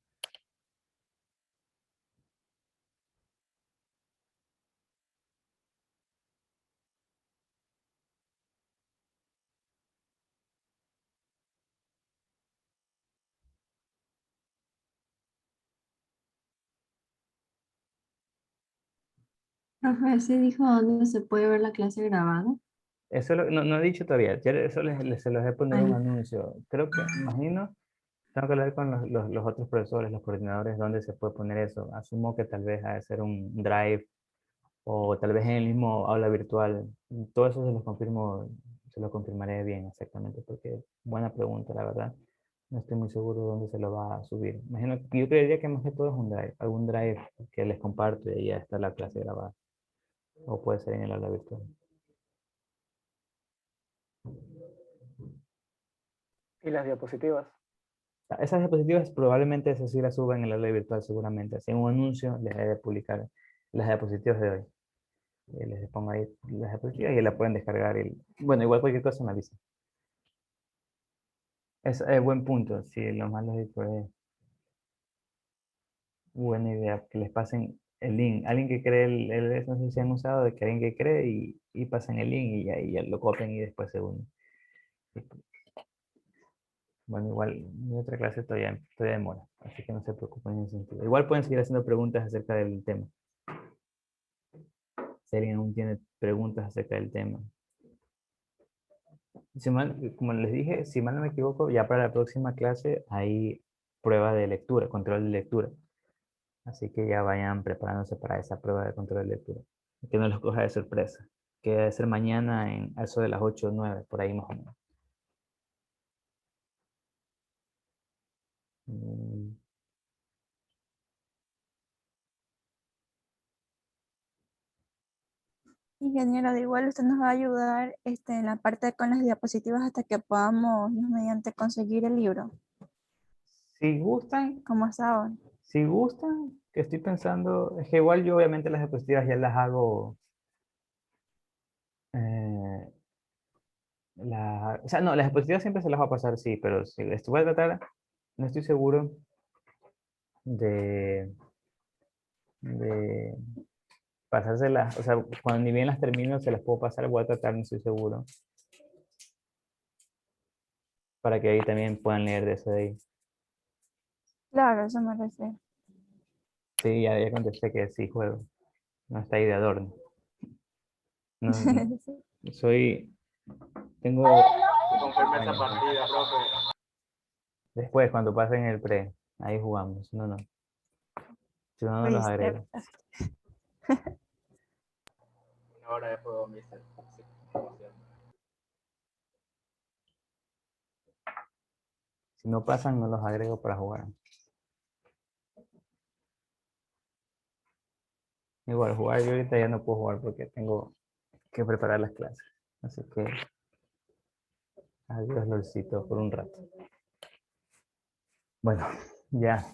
Speaker 10: Profe, ¿sí dijo dónde se puede ver la clase grabada?
Speaker 1: Eso no he dicho todavía, eso se los he poner
Speaker 10: Ay,
Speaker 1: un anuncio. Creo que, imagino, tengo que hablar con los otros profesores, los coordinadores, dónde se puede poner eso. Asumo que tal vez ha de ser un Drive o tal vez en el mismo aula virtual. Todo eso se lo confirmaré bien exactamente, porque buena pregunta, la verdad. No estoy muy seguro de dónde se lo va a subir. Imagino, yo creería que más que todo es un Drive, algún Drive que les comparto y ahí ya está la clase grabada. O puede ser en el aula virtual.
Speaker 2: ¿Y las diapositivas?
Speaker 1: Esas diapositivas probablemente eso sí las suban en el aula virtual seguramente. Así en un anuncio les he de publicar las diapositivas de hoy. Les pongo ahí las diapositivas y la pueden descargar. Bueno, igual cualquier cosa me avisa. Es buen punto. Sí, lo malo es que buena idea que les pasen el link. Alguien que cree no sé si han usado de que alguien que cree y pasen el link y ahí ya lo copian y después se unen. Bueno, igual mi otra clase todavía demora, así que no se preocupen en ese sentido. Igual pueden seguir haciendo preguntas acerca del tema. Si alguien aún tiene preguntas acerca del tema. Como les dije, si mal no me equivoco, ya para la próxima clase hay prueba de lectura, control de lectura. Así que ya vayan preparándose para esa prueba de control de lectura. Que no los coja de sorpresa. Que debe ser mañana a eso de las 8 o 9, por ahí más o menos. Mm,
Speaker 4: Ingeniero, de igual usted nos va a ayudar en la parte con las diapositivas hasta que podamos, Dios mediante, conseguir el libro,
Speaker 1: Si gustan,
Speaker 4: como hasta ahora.
Speaker 1: que estoy pensando, es que igual yo obviamente las diapositivas ya las hago, eh, o sea, no, las diapositivas siempre se las va a pasar, sí, pero si esto voy a tratar, no estoy seguro de, de pasárselas, o sea, cuando ni bien las termino se las puedo pasar, voy a tratar, no estoy seguro, para que ahí también puedan leer de eso de ahí.
Speaker 4: Claro, eso me refiero.
Speaker 1: Sí, ya contesté que sí juego, no está ahí de adorno. No, tengo...
Speaker 2: Confirme esa partida, profe.
Speaker 1: Después, cuando pasen el pre, ahí jugamos. No. Si no, no los
Speaker 4: Viste,
Speaker 1: agrego.
Speaker 2: Una hora de juego, mister.
Speaker 1: Si no pasan, no los agrego para jugar. Igual, jugar yo ahorita ya no puedo jugar porque tengo que preparar las clases. Así que, adiós, LOLcito, por un rato. Bueno, ya.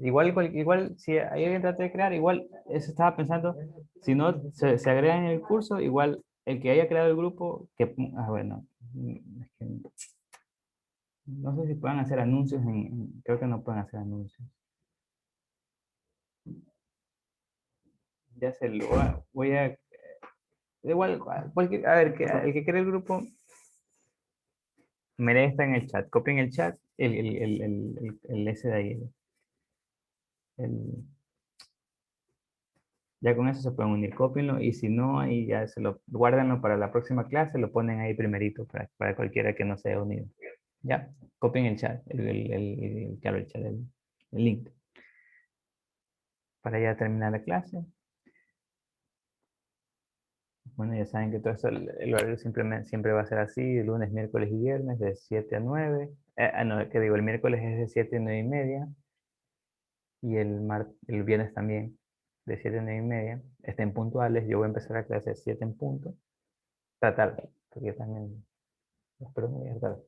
Speaker 1: Igual, si hay alguien trata de crear, igual, eso estaba pensando, si no se agrega en el curso, igual el que haya creado el grupo, bueno, es que no sé si pueden hacer anuncios, creo que no pueden hacer anuncios. Ya se lo voy a, igual, a ver, el que cree el grupo, merece estar en el chat, copien el chat, el ese de ahí, el- ya con eso se pueden unir, cópienlo y si no, ahí ya guárdenlo para la próxima clase, lo ponen ahí primerito para cualquiera que no se haya unido. Ya, copien el chat, claro, el chat, el link. Para ya terminar la clase. Bueno, ya saben que todo eso, el horario siempre va a ser así, lunes, miércoles y viernes, de 7 a 9. No, que digo, el miércoles es de 7 a 9 y media. Y el viernes también, de 7 a 9 y media. Estén puntuales, yo voy a empezar la clase de 7 en punto. Tarde, porque también espero no llegar tarde.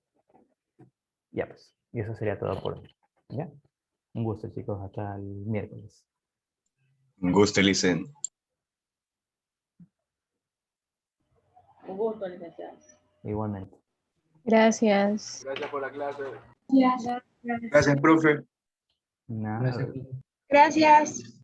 Speaker 1: Ya pues, y eso sería todo por hoy. ¿Ya? Un gusto, chicos, hasta el miércoles.
Speaker 7: Un gusto, Licen.
Speaker 8: Un gusto, licenciado.
Speaker 1: Igualmente.
Speaker 11: Gracias.
Speaker 12: Gracias por la clase.
Speaker 13: Gracias.
Speaker 14: Gracias, profe.
Speaker 1: Nada.
Speaker 13: Gracias.